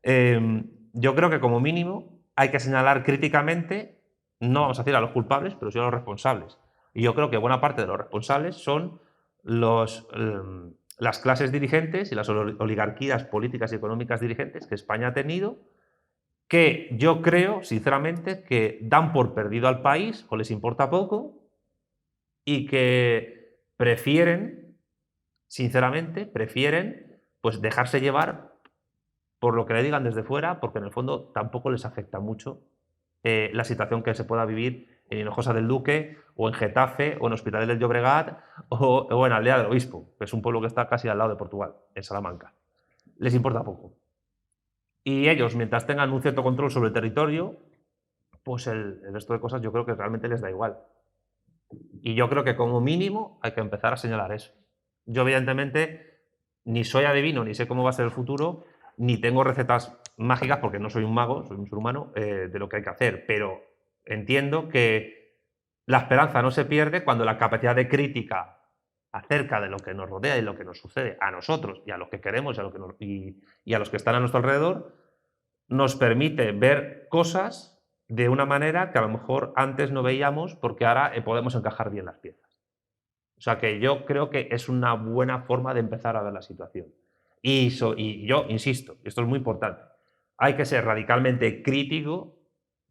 yo creo que como mínimo hay que señalar críticamente, no vamos a decir a los culpables, pero sí a los responsables. Y yo creo que buena parte de los responsables son las clases dirigentes y las oligarquías políticas y económicas dirigentes que España ha tenido, que yo creo, sinceramente, que dan por perdido al país o les importa poco y que prefieren, sinceramente, pues dejarse llevar por lo que le digan desde fuera, porque en el fondo tampoco les afecta mucho la situación que se pueda vivir en Hinojosa del Duque, o en Getafe, o en Hospitalet del Llobregat, o en Aldea del Obispo, que es un pueblo que está casi al lado de Portugal, en Salamanca. Les importa poco. Y ellos, mientras tengan un cierto control sobre el territorio, pues el resto de cosas yo creo que realmente les da igual. Y yo creo que como mínimo hay que empezar a señalar eso. Yo evidentemente ni soy adivino, ni sé cómo va a ser el futuro, ni tengo recetas mágicas, porque no soy un mago, soy un ser humano, de lo que hay que hacer, pero entiendo que la esperanza no se pierde cuando la capacidad de crítica acerca de lo que nos rodea y lo que nos sucede a nosotros y a los que queremos y a los que están a nuestro alrededor nos permite ver cosas de una manera que a lo mejor antes no veíamos, porque ahora podemos encajar bien las piezas. O sea que yo creo que es una buena forma de empezar a ver la situación. Y yo insisto, y esto es muy importante, hay que ser radicalmente crítico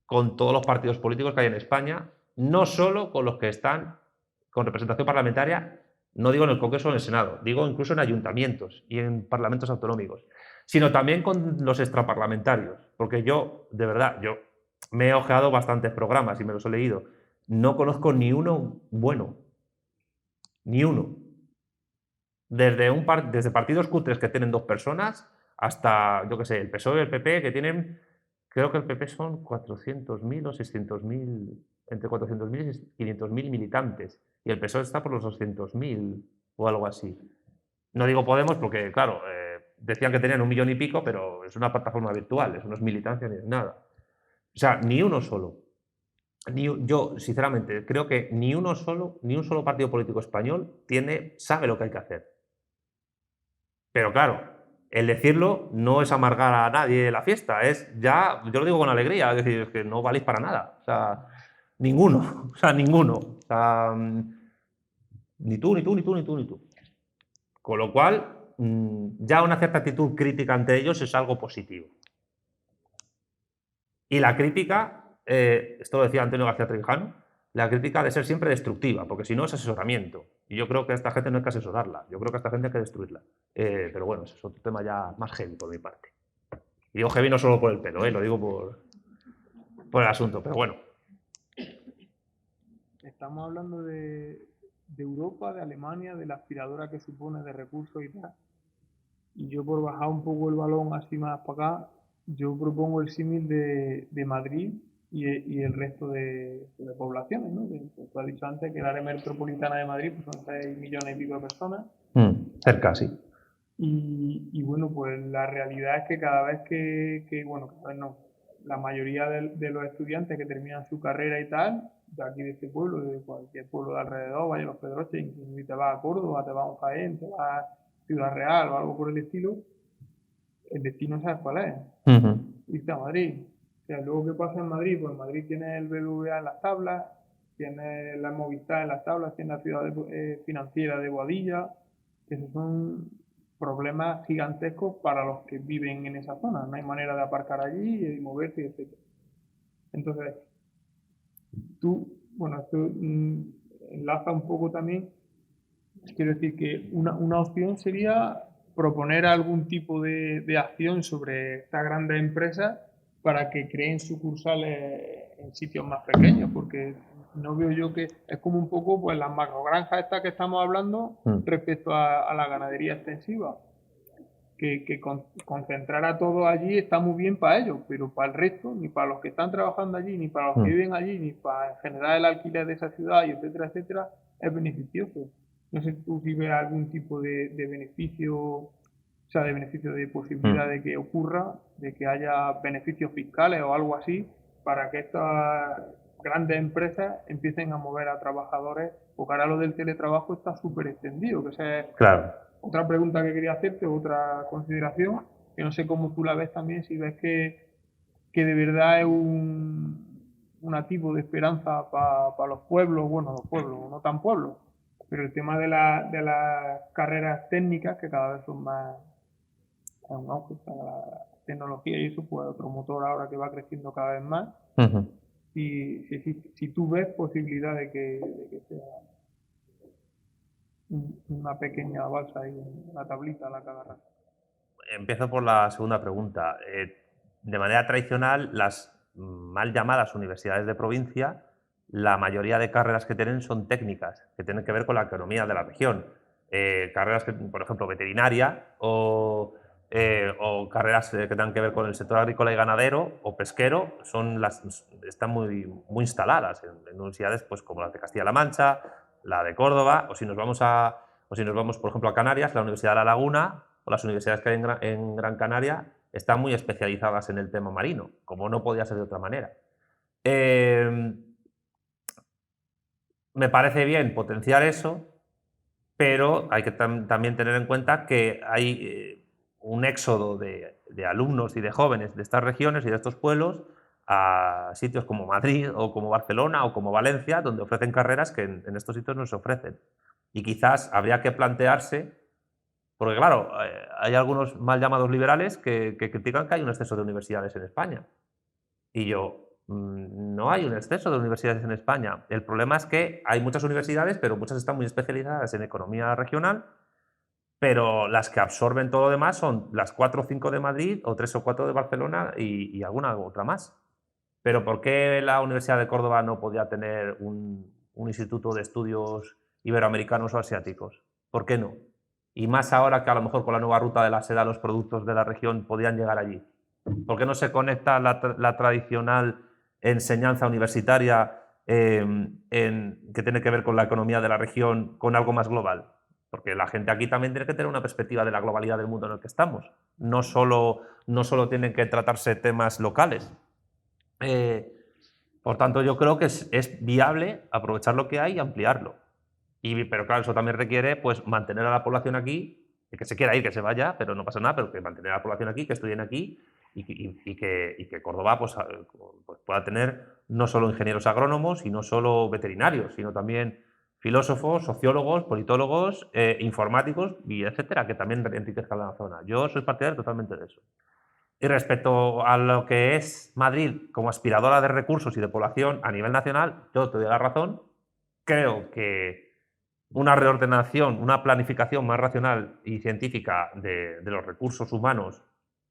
con todos los partidos políticos que hay en España, no solo con los que están con representación parlamentaria, no digo en el Congreso o en el Senado, digo incluso en ayuntamientos y en parlamentos autonómicos, sino también con los extraparlamentarios, porque yo, de verdad, yo me he ojeado bastantes programas y me los he leído, no conozco ni uno bueno, ni uno. Desde partidos cutres que tienen 2 personas hasta, yo qué sé, el PSOE y el PP que tienen, creo que el PP son 400.000 o 600.000, entre 400.000 y 500.000 militantes, y el PSOE está por los 200.000 o algo así. No digo Podemos porque, claro, decían que tenían 1 millón y pico, pero es una plataforma virtual, eso no es militancia ni es nada. O sea, ni uno solo. Yo, sinceramente, creo que ni un solo partido político español sabe lo que hay que hacer. Pero claro, el decirlo no es amargar a nadie la fiesta, yo lo digo con alegría, es decir, es que no valéis para nada. O sea, ninguno. O sea, ninguno. O sea, ni tú, ni tú, ni tú, ni tú, ni tú. Con lo cual, ya una cierta actitud crítica ante ellos es algo positivo. Y la crítica, esto lo decía Antonio García Trevijano, la crítica ha de ser siempre destructiva, porque si no es asesoramiento. Y yo creo que a esta gente no hay que asesorarla, yo creo que a esta gente hay que destruirla. Pero bueno, eso es otro tema ya más heavy por mi parte. Y digo heavy no solo por el pelo, lo digo por el asunto, pero bueno. Estamos hablando de Europa, de Alemania, de la aspiradora que supone de recursos y tal. Y yo, por bajar un poco el balón así más para acá, yo propongo el símil de Madrid y el resto de poblaciones, ¿no? Tú has dicho antes que el área metropolitana de Madrid pues son 6 millones y pico de personas. Cerca, sí. Y bueno, pues la realidad es que cada vez cada vez no, la mayoría de los estudiantes que terminan su carrera y tal, de aquí de este pueblo, de cualquier pueblo de alrededor, Valle de los Pedroches, incluso si te vas a Córdoba, te vas a un Jaén, te vas a Ciudad Real o algo por el estilo, el destino sabes cuál es, irte a Madrid. O sea, luego ¿qué pasa en Madrid? Pues en Madrid tienes el BBVA en las tablas, tienes la Movistar en las tablas, tienes la ciudad financiera de Boadilla, que esos son problemas gigantescos para los que viven en esa zona. No hay manera de aparcar allí y moverse, etc. Entonces, esto enlaza un poco también. Quiero decir que una opción sería proponer algún tipo de acción sobre estas grandes empresas para que creen sucursales en sitios más pequeños, porque no veo yo que es como un poco pues las macrogranjas estas que estamos hablando respecto a la ganadería extensiva, que concentrar a todos allí está muy bien para ellos, pero para el resto, ni para los que están trabajando allí, ni para los que viven allí, ni para generar el alquiler de esa ciudad, y etcétera, etcétera, es beneficioso. No sé tú si ves algún tipo de beneficio, o sea, de beneficio, de posibilidad de que ocurra, de que haya beneficios fiscales o algo así, para que estas grandes empresas empiecen a mover a trabajadores, porque ahora lo del teletrabajo está súper extendido, que esa es Claro. otra pregunta que quería hacerte, otra consideración, que no sé cómo tú la ves también, si ves que de verdad es un atisbo de esperanza para los pueblos, bueno, los pueblos, no tan pueblos, pero el tema de las carreras técnicas, que cada vez son más, es un auge para la tecnología y eso, pues otro motor ahora que va creciendo cada vez más, si tú ves posibilidad de que sea una pequeña balsa ahí en la tablita a la que agarrar. empiezo por la segunda pregunta. De manera tradicional, las mal llamadas universidades de provincia, la mayoría de carreras que tienen son técnicas, que tienen que ver con la economía de la región. Carreras, que, por ejemplo, veterinaria o carreras que tengan que ver con el sector agrícola y ganadero o pesquero, están muy instaladas en universidades pues, como las de Castilla-La Mancha, la de Córdoba, o si nos vamos, por ejemplo, a Canarias, la Universidad de La Laguna o las universidades que hay en Gran Canaria están muy especializadas en el tema marino, como no podía ser de otra manera. Me parece bien potenciar eso, pero hay que también tener en cuenta que hay un éxodo de alumnos y de jóvenes de estas regiones y de estos pueblos a sitios como Madrid o como Barcelona o como Valencia, donde ofrecen carreras que en estos sitios no se ofrecen. Y quizás habría que plantearse, porque claro, hay algunos mal llamados liberales que critican que hay un exceso de universidades en España. Y yo, no hay un exceso de universidades en España. El problema es que hay muchas universidades, pero muchas están muy especializadas en economía regional, pero las que absorben todo lo demás son las 4 o 5 de Madrid o 3 o 4 de Barcelona y alguna otra más. Pero ¿por qué la Universidad de Córdoba no podía tener un instituto de estudios iberoamericanos o asiáticos? ¿Por qué no? Y más ahora que a lo mejor con la nueva ruta de la seda los productos de la región podían llegar allí. ¿Por qué no se conecta la tradicional enseñanza universitaria que tiene que ver con la economía de la región con algo más global? Porque la gente aquí también tiene que tener una perspectiva de la globalidad del mundo en el que estamos. No solo tienen que tratarse temas locales. Por tanto, yo creo que es viable aprovechar lo que hay y ampliarlo. Pero claro, eso también requiere pues, mantener a la población aquí, que se quiera ir, que se vaya, pero no pasa nada, pero que mantener a la población aquí, que estudien aquí y que Córdoba pues, pueda tener no solo ingenieros agrónomos y no solo veterinarios, sino también filósofos, sociólogos, politólogos, informáticos y etcétera, que también enriquezcan la zona. Yo soy partidario totalmente de eso. Y respecto a lo que es Madrid como aspiradora de recursos y de población a nivel nacional, yo te doy la razón. Creo que una reordenación, una planificación más racional y científica de los recursos humanos,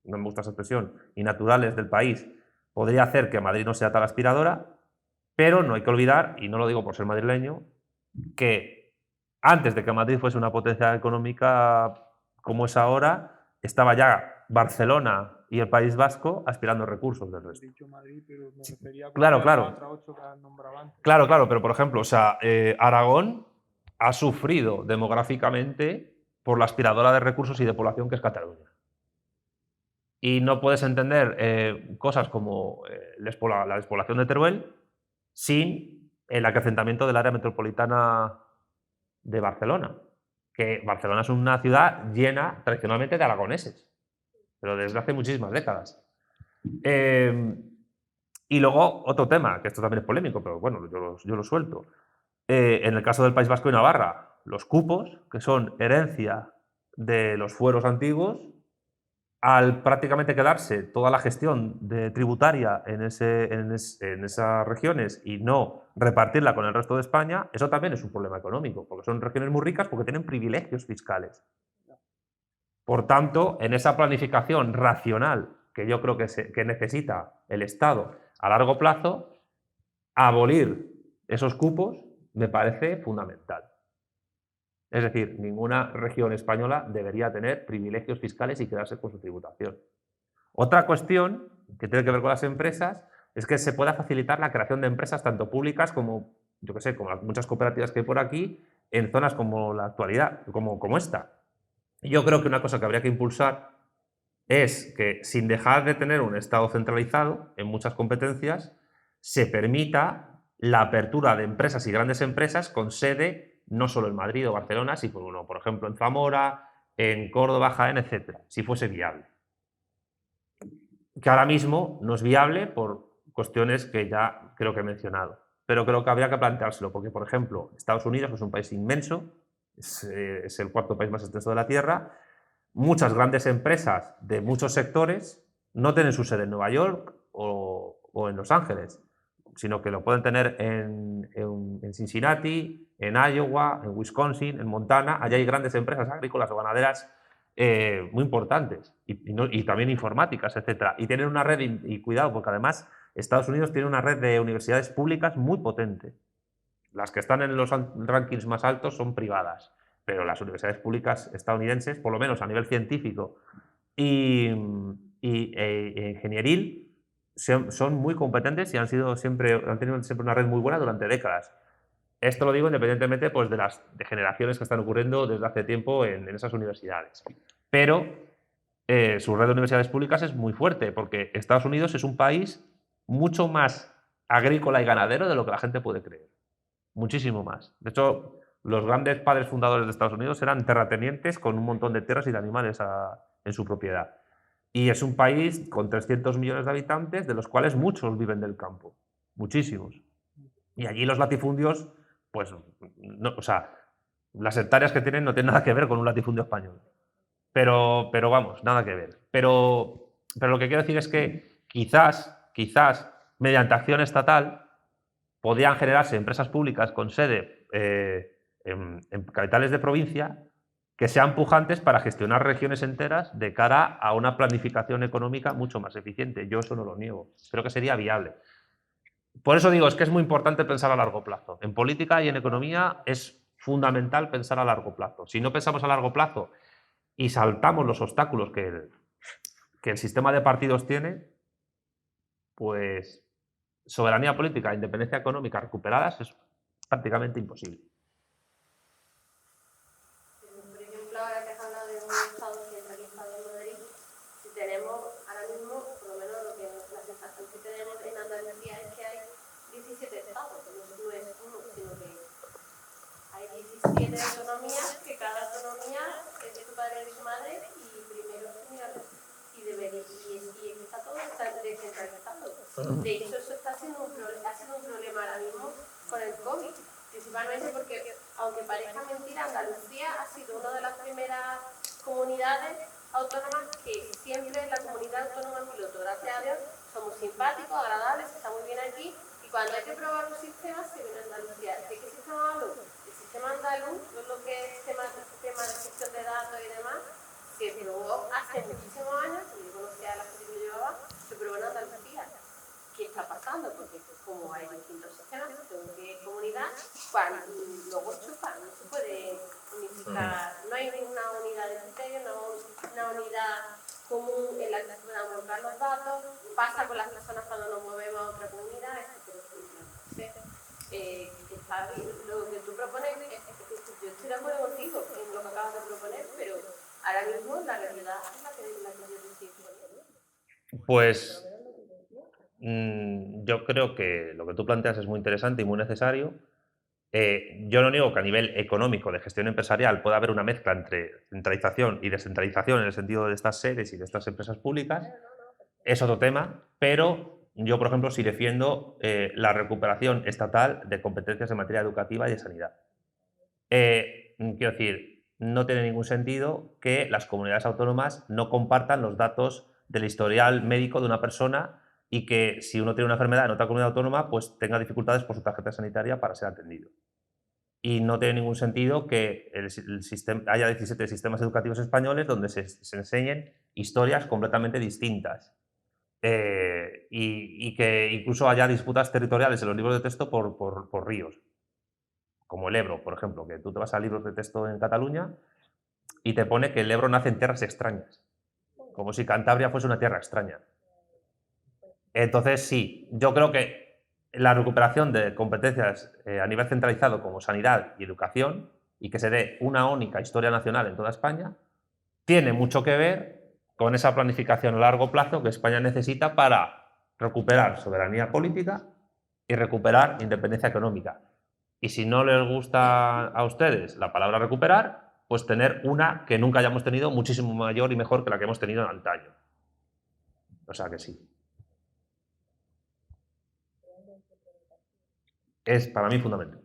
no me gusta esa expresión, y naturales del país, podría hacer que Madrid no sea tal aspiradora, pero no hay que olvidar, y no lo digo por ser madrileño, que antes de que Madrid fuese una potencia económica como es ahora, estaba ya Barcelona y el País Vasco aspirando recursos del He resto. dicho Madrid, pero me refería a Claro, cualquiera de claro. las otras 8 que has nombrado antes. Claro, pero por ejemplo, o sea, Aragón ha sufrido demográficamente por la aspiradora de recursos y de población que es Cataluña. Y no puedes entender cosas como la despoblación de Teruel sin el acrecentamiento del área metropolitana de Barcelona. Que Barcelona es una ciudad llena tradicionalmente de aragoneses, pero desde hace muchísimas décadas. Y luego otro tema, que esto también es polémico, pero bueno, yo lo suelto. En el caso del País Vasco y Navarra, los cupos, que son herencia de los fueros antiguos, al prácticamente quedarse toda la gestión tributaria en esas regiones y no repartirla con el resto de España, eso también es un problema económico, porque son regiones muy ricas porque tienen privilegios fiscales. Por tanto, en esa planificación racional que yo creo que necesita el Estado a largo plazo, abolir esos cupos me parece fundamental. Es decir, ninguna región española debería tener privilegios fiscales y quedarse con su tributación. Otra cuestión que tiene que ver con las empresas es que se pueda facilitar la creación de empresas tanto públicas como, yo que sé, como las muchas cooperativas que hay por aquí, en zonas como la actualidad, como esta. Yo creo que una cosa que habría que impulsar es que, sin dejar de tener un Estado centralizado en muchas competencias, se permita la apertura de empresas y grandes empresas con sede no solo en Madrid o Barcelona, sino, por ejemplo, en Zamora, en Córdoba, Jaén, etc., si fuese viable. Que ahora mismo no es viable por cuestiones que ya creo que he mencionado, pero creo que habría que planteárselo, porque, por ejemplo, Estados Unidos, que es un país inmenso, es el 4º país más extenso de la Tierra, muchas grandes empresas de muchos sectores no tienen su sede en Nueva York o en Los Ángeles, sino que lo pueden tener en Cincinnati, en Iowa, en Wisconsin, en Montana. Allá hay grandes empresas agrícolas o ganaderas muy importantes y también informáticas, etcétera. Y tienen una red, y cuidado, porque además Estados Unidos tiene una red de universidades públicas muy potente. Las que están en los rankings más altos son privadas, pero las universidades públicas estadounidenses, por lo menos a nivel científico e ingenieril, son muy competentes y han tenido siempre una red muy buena durante décadas. Esto lo digo independientemente pues, de las degeneraciones que están ocurriendo desde hace tiempo en esas universidades. Pero su red de universidades públicas es muy fuerte, porque Estados Unidos es un país mucho más agrícola y ganadero de lo que la gente puede creer. Muchísimo más. De hecho, los grandes padres fundadores de Estados Unidos eran terratenientes con un montón de tierras y de animales en su propiedad. Y es un país con 300 millones de habitantes, de los cuales muchos viven del campo. Muchísimos. Y allí los latifundios, pues, no, o sea, las hectáreas que tienen no tienen nada que ver con un latifundio español. Pero vamos, nada que ver. Pero lo que quiero decir es que quizás, mediante acción estatal, podrían generarse empresas públicas con sede en capitales de provincia que sean pujantes para gestionar regiones enteras de cara a una planificación económica mucho más eficiente. Yo eso no lo niego. Creo que sería viable. Por eso digo, es que es muy importante pensar a largo plazo. En política y en economía es fundamental pensar a largo plazo. Si no pensamos a largo plazo y saltamos los obstáculos que el sistema de partidos tiene, pues soberanía política e independencia económica recuperadas es prácticamente imposible. Por ejemplo, ahora que has hablado de un estado centralizado en Madrid, si tenemos ahora mismo, por lo menos la sensación que tenemos en Andalucía es que hay 17 estados, no es uno, sino que hay 17 autonomías, que cada autonomía es de su padre y de su madre, y primero y está todo descentralizado. De hecho, eso ha sido un problema ahora mismo con el COVID, principalmente porque, aunque parezca mentira, Andalucía ha sido una de las primeras comunidades autónomas que siempre es la comunidad autónoma piloto. Gracias a Dios, somos simpáticos, agradables, está muy bien aquí, y cuando hay que probar un sistema, se viene a Andalucía. ¿De qué sistema hablo? El sistema andaluz, todo lo que es tema de gestión de datos y demás, se probó hace muchísimos años, y yo conocía a la gente que lo llevaba, se probó en Andalucía. ¿Qué está pasando? Porque como hay distintos sistemas, según qué comunidad, luego chupan, no se puede unificar, no hay ninguna unidad de criterio, una unidad común en la que se puedan volcar los datos, pasa con las personas cuando nos movemos a otra comunidad, etc. Lo que tú propones, yo estoy de acuerdo contigo en lo que acabas de proponer, pero ahora mismo la realidad es la que yo te estoy poniendo. Pues yo creo que lo que tú planteas es muy interesante y muy necesario. Yo no niego que a nivel económico, de gestión empresarial, pueda haber una mezcla entre centralización y descentralización en el sentido de estas sedes y de estas empresas públicas. Es otro tema, pero yo, por ejemplo, sí defiendo la recuperación estatal de competencias en materia educativa y de sanidad. Quiero decir, no tiene ningún sentido que las comunidades autónomas no compartan los datos del historial médico de una persona y que si uno tiene una enfermedad en otra comunidad autónoma, pues tenga dificultades por su tarjeta sanitaria para ser atendido. Y no tiene ningún sentido que haya 17 sistemas educativos españoles donde se enseñen historias completamente distintas. Y que incluso haya disputas territoriales en los libros de texto por ríos, como el Ebro, por ejemplo, que tú te vas a libros de texto en Cataluña y te pone que el Ebro nace en tierras extrañas, como si Cantabria fuese una tierra extraña. Entonces, sí, yo creo que la recuperación de competencias a nivel centralizado como sanidad y educación, y que se dé una única historia nacional en toda España, tiene mucho que ver con esa planificación a largo plazo que España necesita para recuperar soberanía política y recuperar independencia económica. Y si no les gusta a ustedes la palabra recuperar, pues tener una que nunca hayamos tenido, muchísimo mayor y mejor que la que hemos tenido en antaño. O sea que sí. Es para mí fundamental.